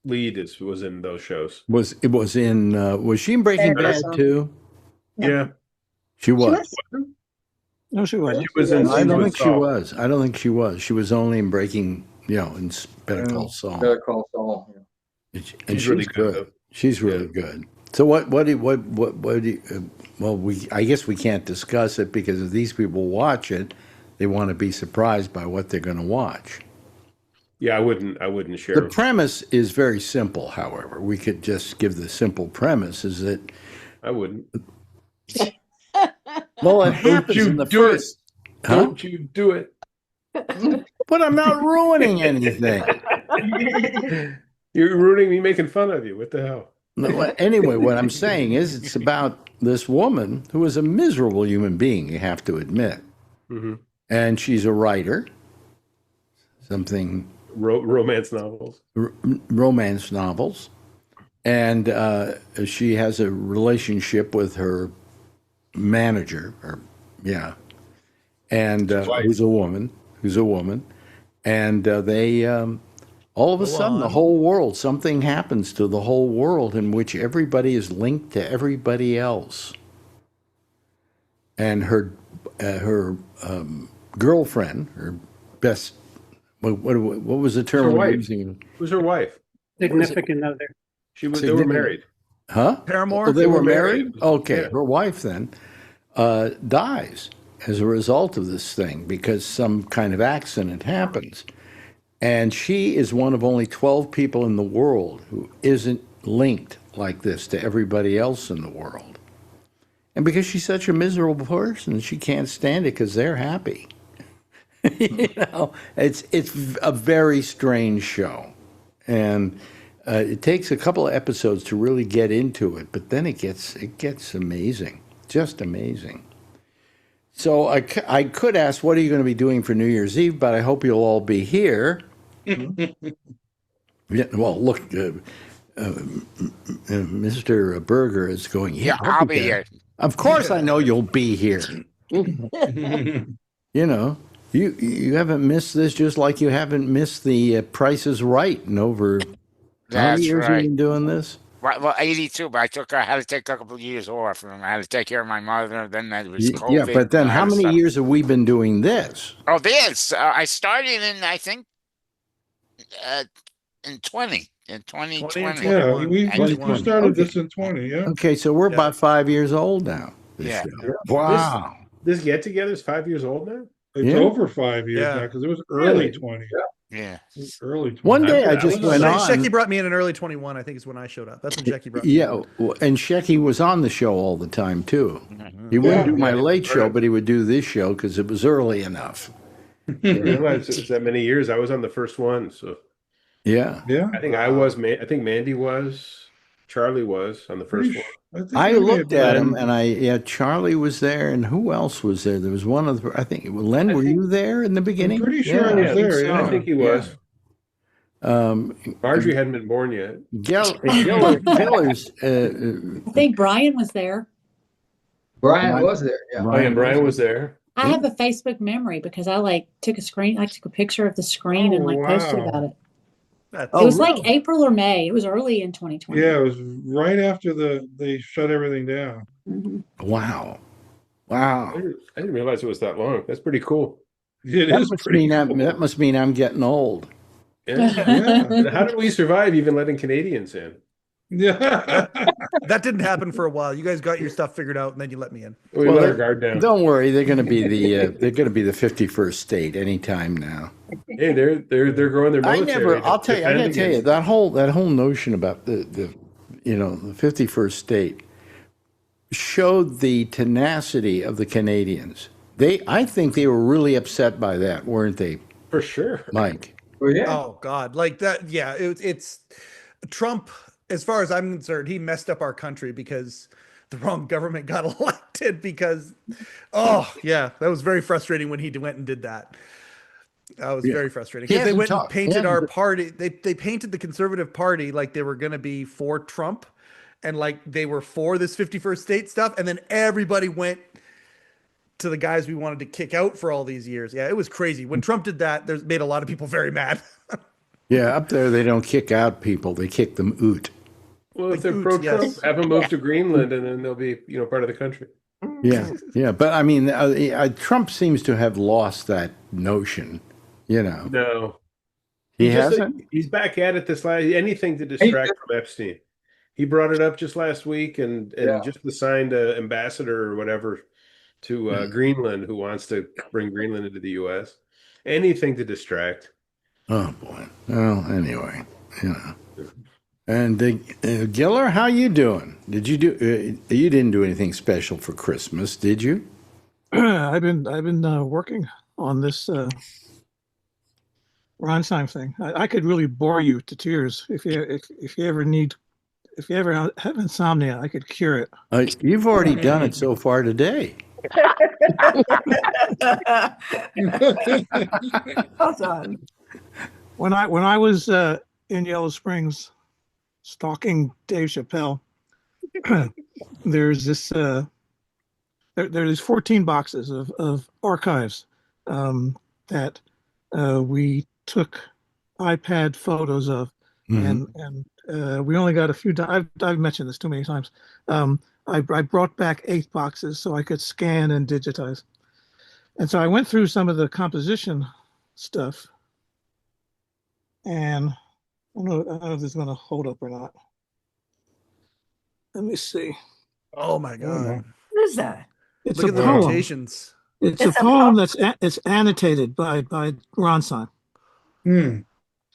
lead was in those shows. Was she in Breaking Bad too? Yeah. She was. No, she wasn't. She was in. I don't with think she Saul. was. I don't think she was. She was only in Breaking, in Better Call Saul. Better Call Saul. Yeah. And She's really good. She's really good. So what do you, I guess we can't discuss it because if these people watch it, they want to be surprised by what they're going to watch. Yeah, I wouldn't share. The premise is very simple, however. We could just give the simple premise is that I wouldn't. Well, it happens in the first. Don't you do it. But I'm not ruining anything. You're ruining me, making fun of you. What the hell? Anyway, what I'm saying is it's about this woman who is a miserable human being, you have to admit. Mm-hmm. And she's a writer, something... romance novels. Romance novels. And she has a relationship with her manager, and who's a woman. And they... all of a sudden, the whole world, something happens to the whole world in which everybody is linked to everybody else. And her girlfriend, her best, what was the term we were using? Who's her wife? Significant other. They were married. Huh? Paramour? Oh, they were married? Okay. Yeah. Her wife then dies as a result of this thing because some kind of accident happens. And she is one of only 12 people in the world who isn't linked like this to everybody else in the world. And because she's such a miserable person, she can't stand it because they're happy. It's a very strange show. And it takes a couple of episodes to really get into it, but then it gets amazing, just amazing. So I could ask, what are you going to be doing for New Year's Eve? But I hope you'll all be here. Yeah, well, look, Mr. Berger is going, Yeah, I'll be here. Of course I know you'll be here. You haven't missed this just like you haven't missed the Price is Right in over how many years have you been doing this? Well, 82, but I had to take a couple of years off. And I had to take care of my mother. Then there was COVID. Yeah, but then how many years have we been doing this? Oh, this. I started in, I think, in 2020. Yeah, we started this in 20, yeah. Okay, so we're about 5 years old now. Yeah. Wow. This get-together is 5 years old now? It's over 5 years now because it was early 20. Yeah. Early 20. One day I just went on. Shecky brought me in early 21, I think is when I showed up. That's when Shecky brought me in. Yeah, and Shecky was on the show all the time, too. He wouldn't do my late show, but he would do this show because it was early enough. I didn't realize it was that many years. I was on the first one, so... Yeah. I think I was. I think Mandy was. Charlie was on the first one. I looked at him, and Charlie was there, and who else was there? There was one other. I think Len. Were you there in the beginning? I'm pretty sure I was there. I think he was. Marjorie hadn't been born yet. Geller's. I think Brian was there. Brian was there. Yeah. Brian was there. I have a Facebook memory because I took a picture of the screen and posted about it. It was like April or May. It was early in 2020. Yeah, it was right after they shut everything down. Mm-hmm. Wow. I didn't realize it was that long. That's pretty cool. That must mean I'm getting old. Yeah. How did we survive even letting Canadians in? Yeah, that didn't happen for a while. You guys got your stuff figured out, and then you let me in. We let our guard down. Don't worry, they're going to be the 51st state anytime now. Hey, they're growing their military. I gotta tell you that whole notion about the 51st state showed the tenacity of the Canadians. I think they were really upset by that, weren't they? For sure, Mike. Well, yeah. Oh God, like that. Yeah, it's Trump. As far as I'm concerned, he messed up our country because the wrong government got elected. Because, that was very frustrating when he went and did that. That was very frustrating because they went and painted our party. They painted the Conservative Party like they were going to be for Trump, and like they were for this 51st state stuff. And then everybody went to the guys we wanted to kick out for all these years. Yeah, it was crazy when Trump did that. There's made a lot of people very mad. Yeah, up there they don't kick out people; they kick them out. Well, if they're pro-Trump, have them move to Greenland, and then they'll be, part of the country. Yeah. But I mean, Trump seems to have lost that notion. No, he hasn't. He's back at it this last. Anything to distract from Epstein. He brought it up just last week, and just assigned an ambassador or whatever to Greenland, who wants to bring Greenland into the U.S. Anything to distract. Oh boy. Well, anyway, And Giller, how you doing? Did you do? You didn't do anything special for Christmas, did you? I've been working on this Ronstein thing. I could really bore you to tears if you ever have insomnia. I could cure it. You've already done it so far today. Well done. When I was in Yellow Springs stalking Dave Chappelle, there's this there's 14 boxes of archives that we took iPad photos of, and we only got a few. I've mentioned this too many times. I brought back 8 boxes so I could scan and digitize, and so I went through some of the composition stuff, and I don't know if this is going to hold up or not. Let me see. Oh my God! What is that? It's Look a at the poem. notations. It's a poem it's annotated by Ronstein.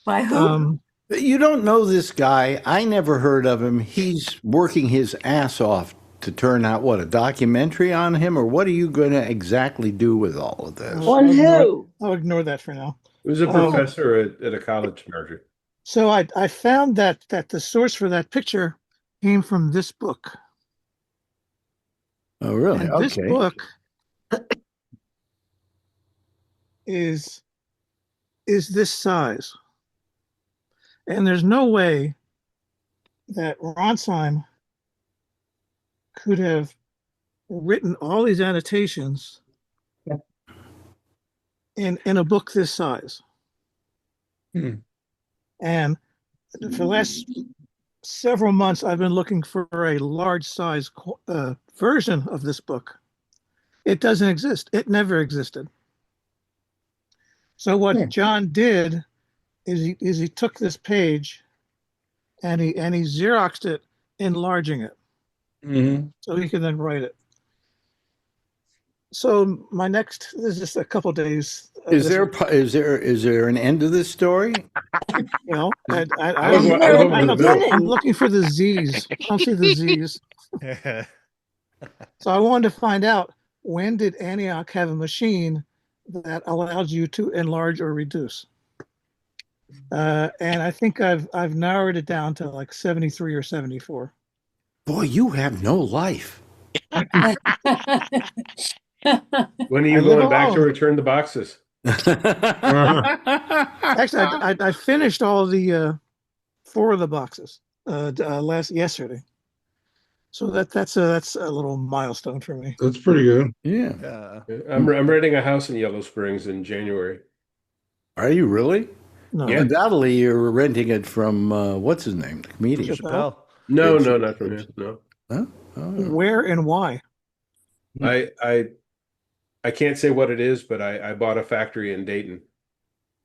By who? You don't know this guy. I never heard of him. He's working his ass off to turn out a documentary on him, or what are you going to exactly do with all of this? On who? I'll ignore that for now. He was a professor at a college, Marjorie. So I found that the source for that picture came from this book. Oh, really? And okay. This book is this size. And there's no way that Ronstein could have written all these annotations in a book this size. And for the last several months, I've been looking for a large size version of this book. It doesn't exist. It never existed. So what John did is he took this page and he Xeroxed it, enlarging it, so he can then write it. So my next, this is just a couple days. Is there an end to this story? I'm I'm looking for the Z's. I don't see the Z's. So I wanted to find out, when did Antioch have a machine that allows you to enlarge or reduce? And I think I've narrowed it down to like 73 or 74. Boy, you have no life. When are you going back to return the boxes? Actually, I finished all the 4 of the boxes yesterday. So that's a little milestone for me. That's pretty good. Yeah. I'm renting a house in Yellow Springs in January. Are you really? No. Yeah. Undoubtedly, you're renting it from what's his name, the comedian. Chappelle. No, not from him. No. Huh? Oh. Where and why? I can't say what it is, but I bought a factory in Dayton,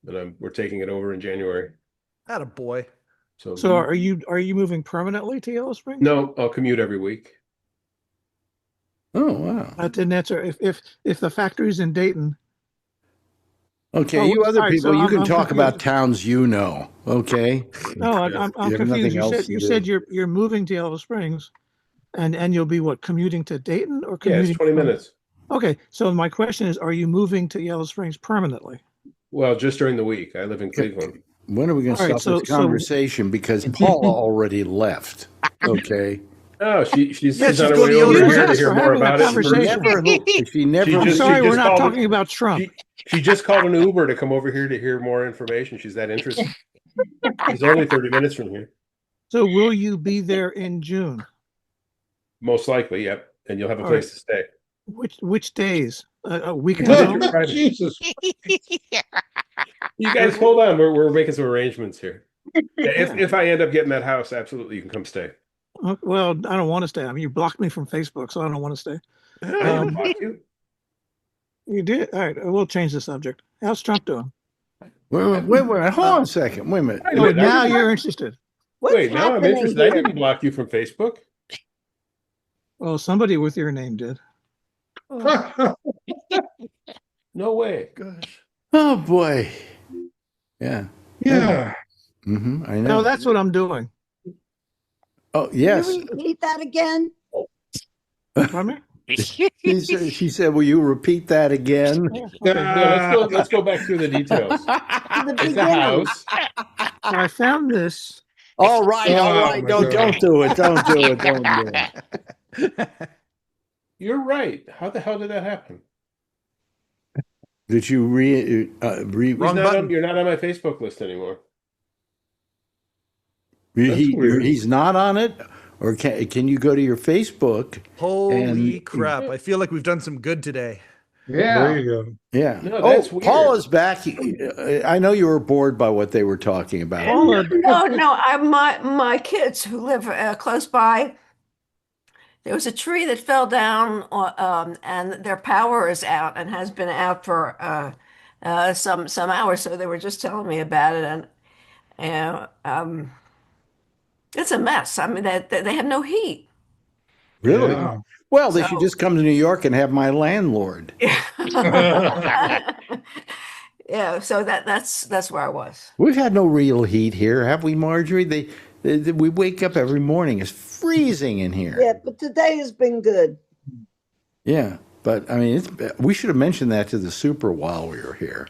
and we're taking it over in January. Attaboy. So are you moving permanently to Yellow Springs? No, I'll commute every week. Oh wow! That didn't answer. If the factory's in Dayton. Okay, you other people, you can talk about towns you know. Okay. No, I'm confused. You said you're moving to Yellow Springs, and you'll be commuting to Dayton or commuting? Yeah, it's 20 minutes. Okay, so my question is, are you moving to Yellow Springs permanently? Well, just during the week. I live in Cleveland. When are we going to stop this conversation? Because Paula already left. Okay. Oh, she's on her way over here to hear more about it. I'm sorry, we're not talking about Trump. She just called an Uber to come over here to hear more information. She's that interested. It's only 30 minutes from here. So will you be there in June? Most likely, yep. And you'll have a place to stay. Which days? Weekend? Jesus. You guys hold on. We're making some arrangements here. If I end up getting that house, absolutely, you can come stay. Well, I don't want to stay. I mean, you blocked me from Facebook, so I don't want to stay. I didn't block you. You did. All right, we'll change the subject. How's Trump doing? Wait, hold on a second. Wait a minute. Oh, now you're interested. What's Now I'm happening interested. I here? didn't block you from Facebook. Well, somebody with your name did. No way. Gosh. Oh boy. Yeah. Yeah. I know. No, that's what I'm doing. Oh yes. Can you repeat that again? Pardon me? She said, "Will you repeat that again?" Yeah, let's go back through the details. It's a house. I found this. All right. my Don't God. do it. Don't do it. Don't do it. You're right. How the hell did that happen? Did you Wrong button. You're not on my Facebook list anymore. He's not on it, or can you go to your Facebook? Holy crap! I feel like we've done some good today. Yeah. There you go. Yeah. No, that's weird. Paula's back. I know you were bored by what they were talking about. No. My kids who live close by. There was a tree that fell down, and their power is out and has been out for some hours. So they were just telling me about it, and it's a mess. I mean, they have no heat. Really? Yeah. Well, they should just come to New York and have my landlord. Yeah, so that's where I was. We've had no real heat here, have we, Marjorie? We wake up every morning. It's freezing in here. Yeah, but today has been good. Yeah, but I mean, we should have mentioned that to the super while we were here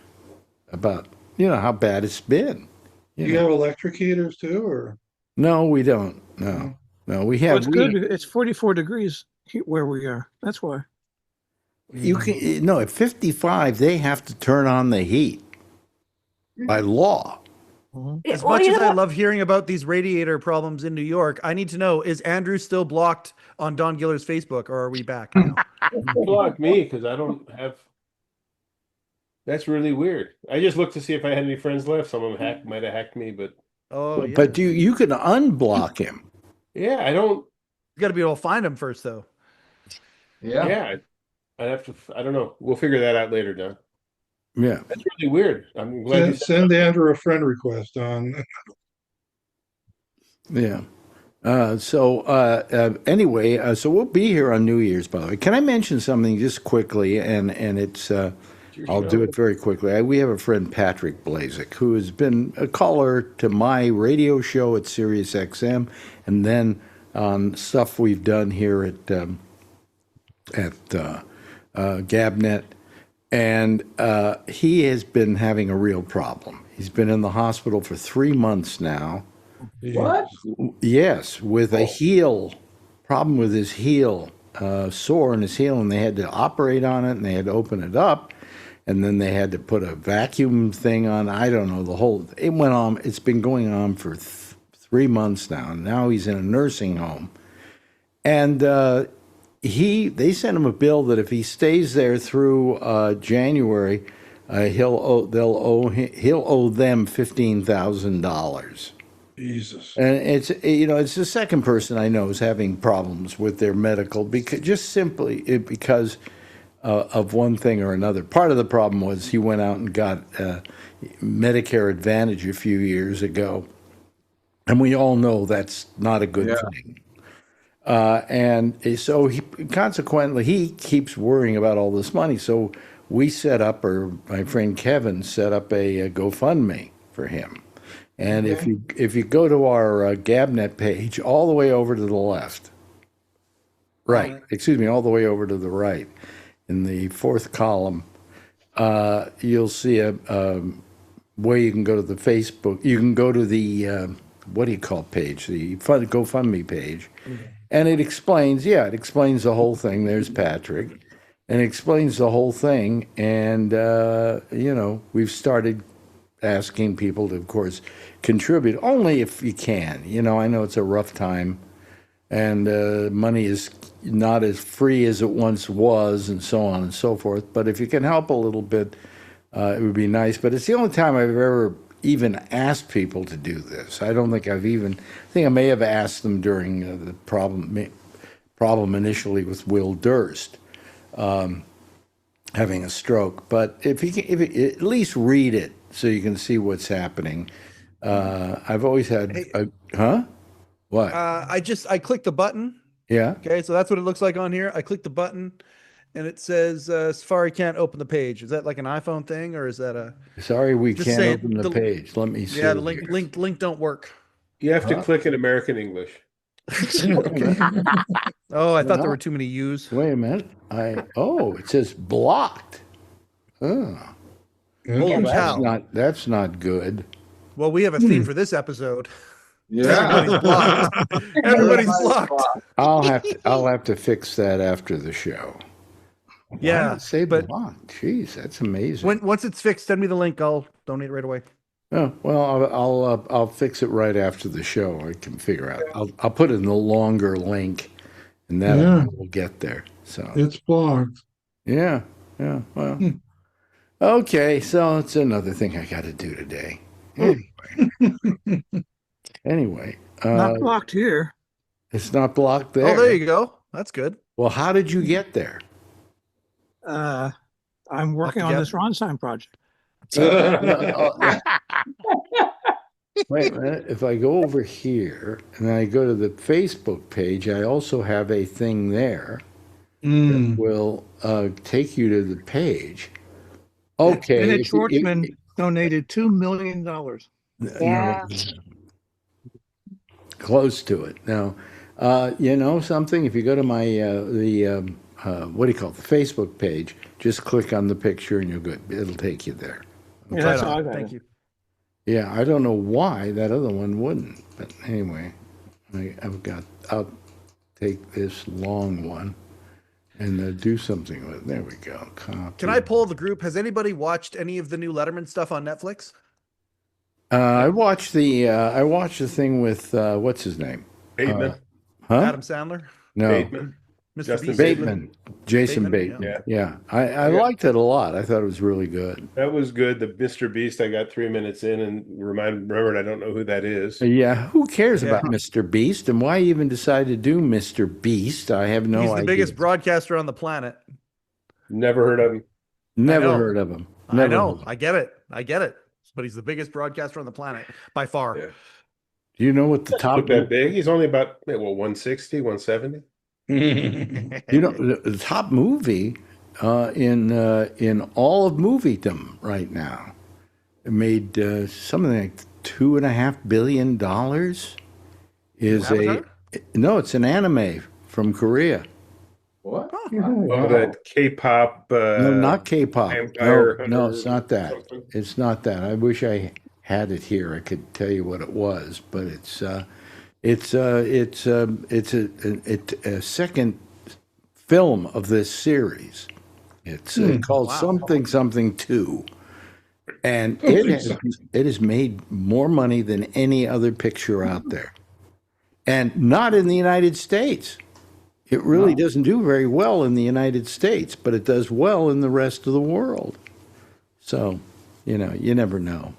about how bad it's been. Do you have electric heaters too, or? No, we don't. No, we have. It's good. It's 44 degrees where we are. That's why. You can at 55 they have to turn on the heat by law. As much as I love hearing about these radiator problems in New York, I need to know, is Andrew still blocked on Don Giller's Facebook, or are we back now? Block me because I don't have. That's really weird. I just looked to see if I had any friends left. Some of them might have hacked me, but yeah. But you can unblock him. Yeah, I don't. You got to be able to find him first, though. Yeah. I'd have to. I don't know. We'll figure that out later, Don. Yeah, that's really weird. I'm glad send Andrew a friend request on. Yeah. Anyway, so we'll be here on New Year's, by the way. Can I mention something just quickly? And it's I'll do it very quickly. We have a friend, Patrick Blazik, who has been a caller to my radio show at Sirius XM, and then on stuff we've done here at Gabnet. And he has been having a real problem. He's been in the hospital for 3 months now. What? Yes, with a problem with his heel, sore in his heel, and they had to operate on it, and they had to open it up, and then they had to put a vacuum thing on. I don't know, it went on. It's been going on for 3 months now, and now he's in a nursing home. And they sent him a bill that if he stays there through January, he'll owe them $15,000. Jesus. And it's the second person I know is having problems with their medical because of one thing or another. Part of the problem was he went out and got Medicare Advantage a few years ago, and we all know that's not a good thing. And so consequently, he keeps worrying about all this money. So we set up, or my friend Kevin set up a GoFundMe for him. And if you go to our Gabnet page, all the way over to the left, all the way over to the right, in the fourth column, you'll see a where you can go to the Facebook. You can go to the page, the GoFundMe page. And it explains the whole thing. There's Patrick, and it explains the whole thing. And, we've started asking people to, of course, contribute, only if you can. I know it's a rough time, and money is not as free as it once was, and so on and so forth. But if you can help a little bit, it would be nice. But it's the only time I've ever even asked people to do this. I think I may have asked them during the problem initially with Will Durst. having a stroke. But if at least read it so you can see what's happening. I've always had, What? I clicked the button. Yeah. Okay, so that's what it looks like on here. I clicked the button, and it says Safari can't open the page. Is that like an iPhone thing, or is that a? Sorry, we Just can't saying, open the page. Let me see. Yeah, the link don't work. You have to click in American English. Okay. Oh, I thought there Well, were too many U's. Wait a minute. It says blocked. Oh. Holy cow. That's not good. Well, we have a theme for this episode. Yeah. Everybody's blocked. Everybody's blocked. I'll have to fix that after the show. Why Yeah, did it say but blocked? Jeez, that's amazing. once it's fixed, send me the link. I'll donate right away. Oh, well, I'll fix it right after the show. I can figure out. I'll put in the longer link, and that will get there. So It's blocked. yeah. Well, okay. So it's another thing I got to do today. Anyway, Not blocked here. it's not blocked there. Oh, there you go. That's good. Well, how did you get there? I'm working on this Ronstein project. Wait a minute. If I go over here and I go to the Facebook page, I also have a thing there that will take you to the page. Okay. Bennett Schwartzman donated $2 million. Yeah. Close to it. Now, you know something? If you go to my what do you call it? The Facebook page, just click on the picture and you're good. It'll take you there. Yeah, that's all I got. Thank you. Yeah, I don't know why that other one wouldn't, but anyway, I'll take this long one and do something with it. There we go. Copy. Can I poll the group? Has anybody watched any of the new Letterman stuff on Netflix? I watched the thing with what's his name? Bateman. Adam Sandler? No. Bateman. Mr. Justin Beast? Bateman. Jason Bateman, Bateman. Yeah. I liked it a lot. I thought it was really good. That was good. The Mr. Beast, I got 3 minutes in and remembered I don't know who that is. Yeah, who cares about Mr. Beast and why even decide to do Mr. Beast? I have no idea. He's the biggest broadcaster on the planet. Never heard of him. Never heard of him. Never I know. heard. I get it. But he's the biggest broadcaster on the planet by far. Yeah. Do you know what the top? Look that big. He's only about 160, 170. You know the top movie in all of moviedom right now. It made something like $2.5 billion. Is it's an anime from Korea. What? Oh, that K-pop. No, not K-pop. Vampire No, Hunter it's not that. something. It's not that. I wish I had it here. I could tell you what it was, but it's a second film of this series. It's called something 2, and it has made more money than any other picture out there, and not in the United States. It really doesn't do very well in the United States, but it does well in the rest of the world. So, you never know.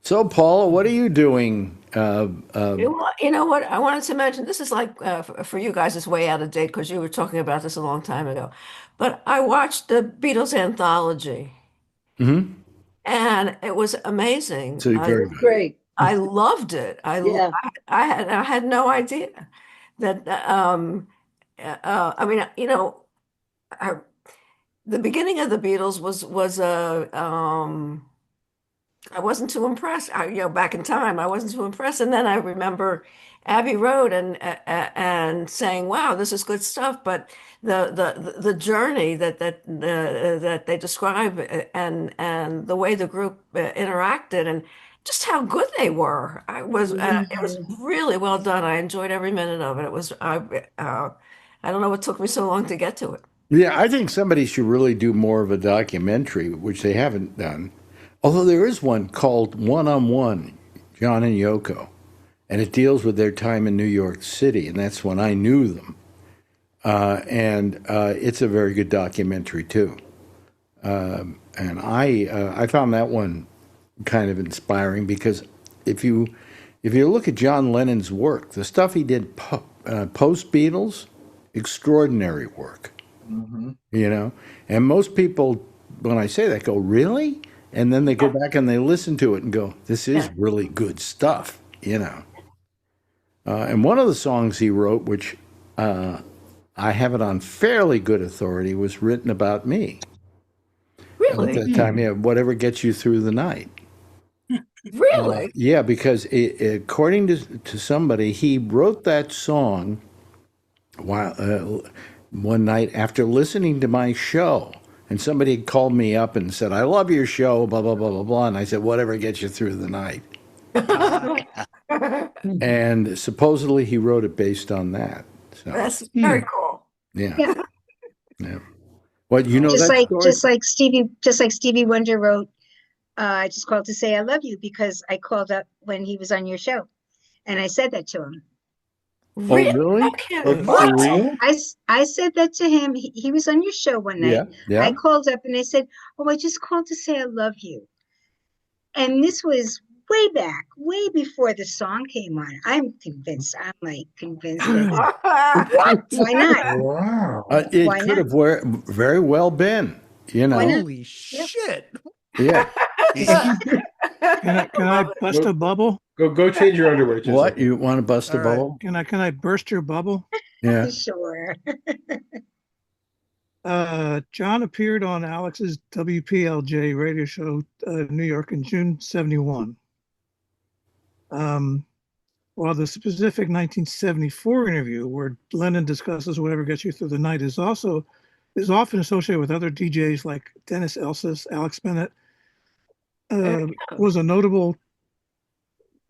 So, Paula, what are you doing? You know what? I wanted to mention this is like for you guys, it's way out of date because you were talking about this a long time ago. But I watched the Beatles anthology, and it was amazing. So very good. Great. I loved it. Yeah. I had no idea that. I mean, the beginning of the Beatles was I wasn't too impressed. Back in time, I wasn't too impressed. And then I remember Abbey Road and saying, "Wow, this is good stuff." But the journey that they describe and the way the group interacted and just how good they were, it was really well done. I enjoyed every minute of it. It was I don't know what took me so long to get to it. Yeah, I think somebody should really do more of a documentary, which they haven't done. Although there is one called One-on-One, John and Yoko, and it deals with their time in New York City, and that's when I knew them. And it's a very good documentary too. And I found that one kind of inspiring because if you look at John Lennon's work, the stuff he did post Beatles, extraordinary work. You know, and most people, when I say that, go, really? And then they go back and they listen to it and go, this is really good stuff, you know. And one of the songs he wrote, which I have it on fairly good authority, was written about me. Really? At that time, yeah, whatever gets you through the night. Really? Yeah, because according to somebody, he wrote that song while one night after listening to my show. And somebody had called me up and said, I love your show, blah, blah, blah, blah, blah. And I said, whatever gets you through the night. And supposedly he wrote it based on that. So, That's very cool. yeah. Yeah. Yeah. Well, you know just that like story? just like Stevie Wonder wrote, I just called to say I love you because I called up when he was on your show, and I said that to him. Oh, really? For real? I said that to him. He was on your show one night. Yeah, yeah. I called up and I said, "Oh, I just called to say I love you." And this was way back, way before the song came on. I'm convinced. I'm like convinced that What? why not? Wow. It Why could not? have very well been, you know. Holy shit! Yeah. Can I bust a bubble? Go change your underwear. Chisholm. What? You want to bust a All right. bubble? Can I burst your bubble? Yeah. Sure. John appeared on Alex's WPLJ radio show, New York, in June '71. While the specific 1974 interview, where Lennon discusses whatever gets you through the night, is often associated with other DJs like Dennis Elsas, Alex Bennett, was a notable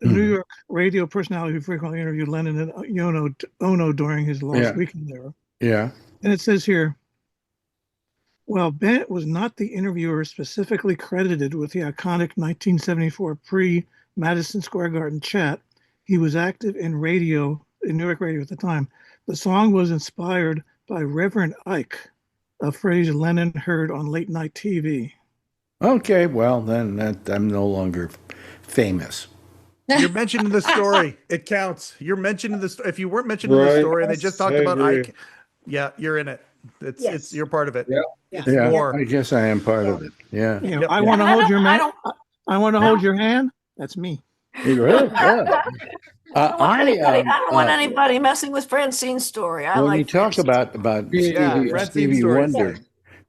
New York radio personality who frequently interviewed Lennon and Ono during his Lost Weekend era. Yeah. And it says here, while Bennett was not the interviewer specifically credited with the iconic 1974 pre-Madison Square Garden chat, he was active in New York radio at the time. The song was inspired by Reverend Ike, a phrase Lennon heard on late night TV. Okay, well, then I'm no longer famous. You're mentioned in the story. It counts. You're mentioned in the story. If you weren't mentioned in the story and they just talked about Ike, yeah, you're in it. It's you're part of it. Yeah. It's Yeah, more. I guess I am part of it. Yeah. You know, I want to hold your hand. I want to hold your hand. That's me. Really? Yeah. I don't want anybody messing with Francine's story. When you talk about Stevie Wonder,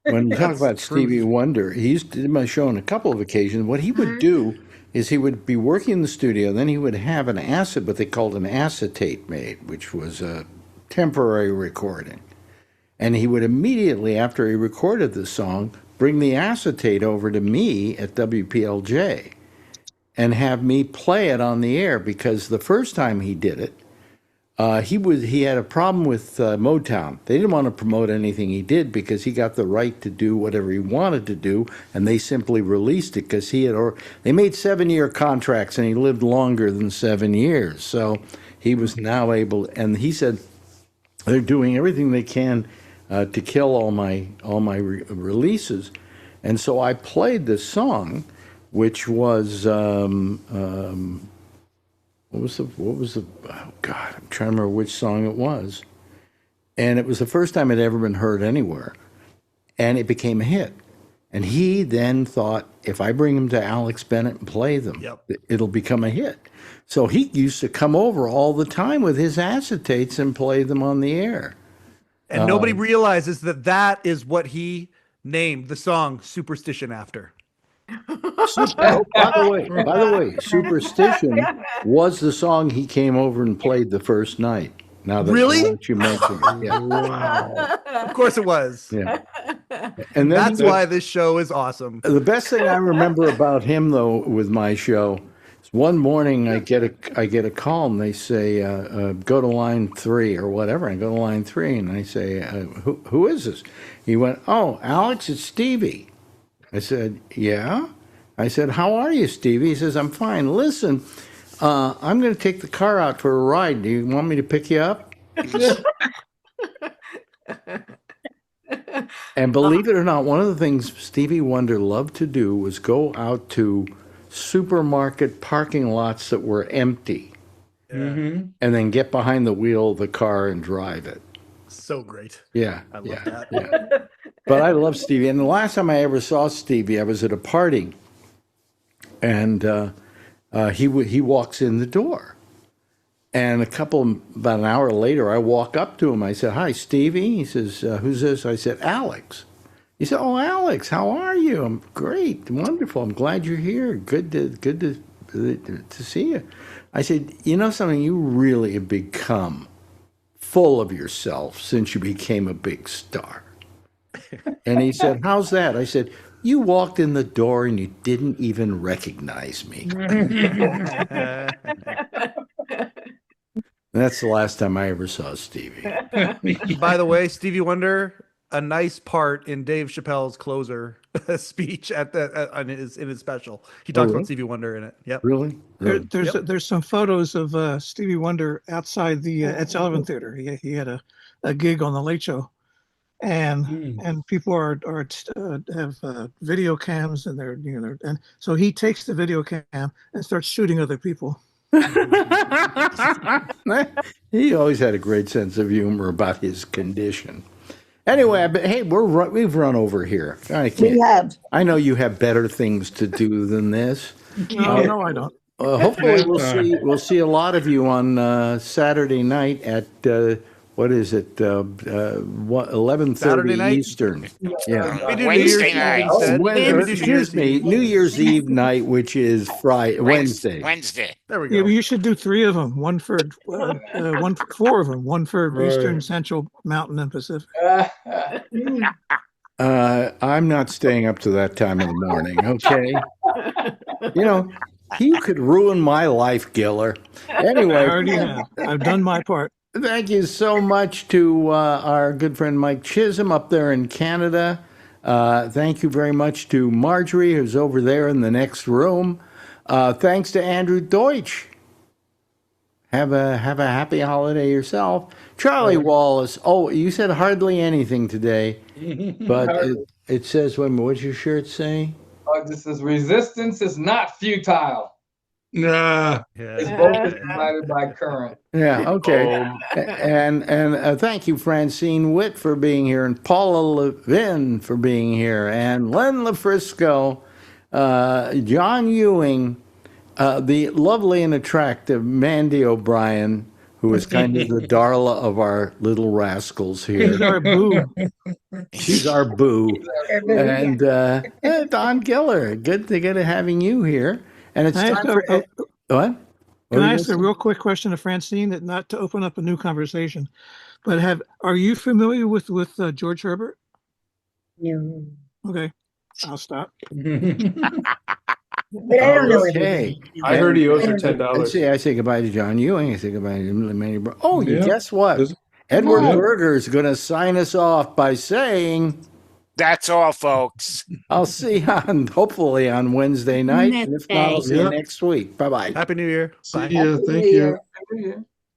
when you talk about Stevie Wonder, he used to do my show on a couple of occasions. What he would do is he would be working in the studio, then he would have what they called an acetate made, which was a temporary recording. And he would immediately, after he recorded the song, bring the acetate over to me at WPLJ and have me play it on the air, because the first time he did it, he had a problem with Motown. They didn't want to promote anything he did because he got the right to do whatever he wanted to do, and they simply released it because they made 7-year contracts and he lived longer than 7 years. So he was now able, and he said they're doing everything they can to kill all my releases, and so I played this song, which was what was the oh God, I'm trying to remember which song it was. And it was the first time it had ever been heard anywhere. And it became a hit. And he then thought, if I bring them to Alex Bennett and play them, it'll become a hit. So he used to come over all the time with his acetates and play them on the air. And nobody realizes that is what he named the song Superstition after. By the way, Superstition was the song he came over and played the first night. Now that you mentioned it. Yeah. Wow. Of course it was. Yeah. And that's why this show is awesome. The best thing I remember about him, though, with my show, is one morning I get a call and they say, go to line 3 or whatever. I go to line 3 and I say, who is this? He went, oh, Alex, it's Stevie. I said, yeah? I said, how are you, Stevie? He says, I'm fine. Listen, I'm going to take the car out for a ride. Do you want me to pick you up? And believe it or not, one of the things Stevie Wonder loved to do was go out to supermarket parking lots that were empty and then get behind the wheel of the car and drive it. So great. Yeah. I love that. Yeah. But I love Stevie. And the last time I ever saw Stevie, I was at a party, and he walks in the door. And about an hour later, I walk up to him. I said, "Hi, Stevie." He says, "Who's this?" I said, "Alex." He said, "Oh, Alex, how are you?" "I'm great, wonderful. I'm glad you're here. Good to see you." I said, "You know something? You really have become full of yourself since you became a big star." And he said, "How's that?" I said, "You walked in the door and you didn't even recognize me." That's the last time I ever saw Stevie. By the way, Stevie Wonder, a nice part in Dave Chappelle's closer speech in his special. He talks about Stevie Wonder in it. Yep. Really? There's some photos of Stevie Wonder outside the Ed Sullivan Theater. He had a gig on the Late Show, and people have video cams, and and so he takes the video cam and starts shooting other people. He always had a great sense of humor about his condition. Anyway, hey, we've run over here. We have. I know you have better things to do than this. No, I don't. Hopefully, we'll see a lot of you on Saturday night at what is it? 11:30 Eastern. Yeah. Wednesday night. Excuse me, New Year's Eve night, which is Wednesday. There we go. Yeah, but you should do 3 of them. 4 of them. One for Eastern, Central, Mountain, and Pacific. I'm not staying up to that time in the morning. Okay. You could ruin my life, Giller. Anyway, I already have. I've done my part. Thank you so much to our good friend Mike Chisholm up there in Canada. Thank you very much to Marjorie, who's over there in the next room. Thanks to Andrew Deutsch. Have a happy holiday yourself. Charlie Wallace. Oh, you said hardly anything today, but it says, what's your shirt say? This says, resistance is not futile. Nah. It's both divided by current. Yeah, okay. And thank you, Francine Witt, for being here, and Paula Levin for being here, and Len LaFrisco, John Ewing, the lovely and attractive Mandy O'Brien, who is kind of the Darla of our little rascals here. She's our boo. She's our boo. And Don Giller, good to get having you here. And it's time for what? Can I ask a real quick question to Francine, that not to open up a new conversation, but are you familiar with George Herbert? No. Okay, I'll stop. But I don't know. Okay. I heard he owes her $10. I say goodbye to John Ewing. I say goodbye to Manny. Guess what? Edward Berger is going to sign us off by saying, "That's all, folks. I'll see you hopefully on Wednesday night. And if not, I'll see you next week. Bye-bye. Happy New Year. See you. Thank you.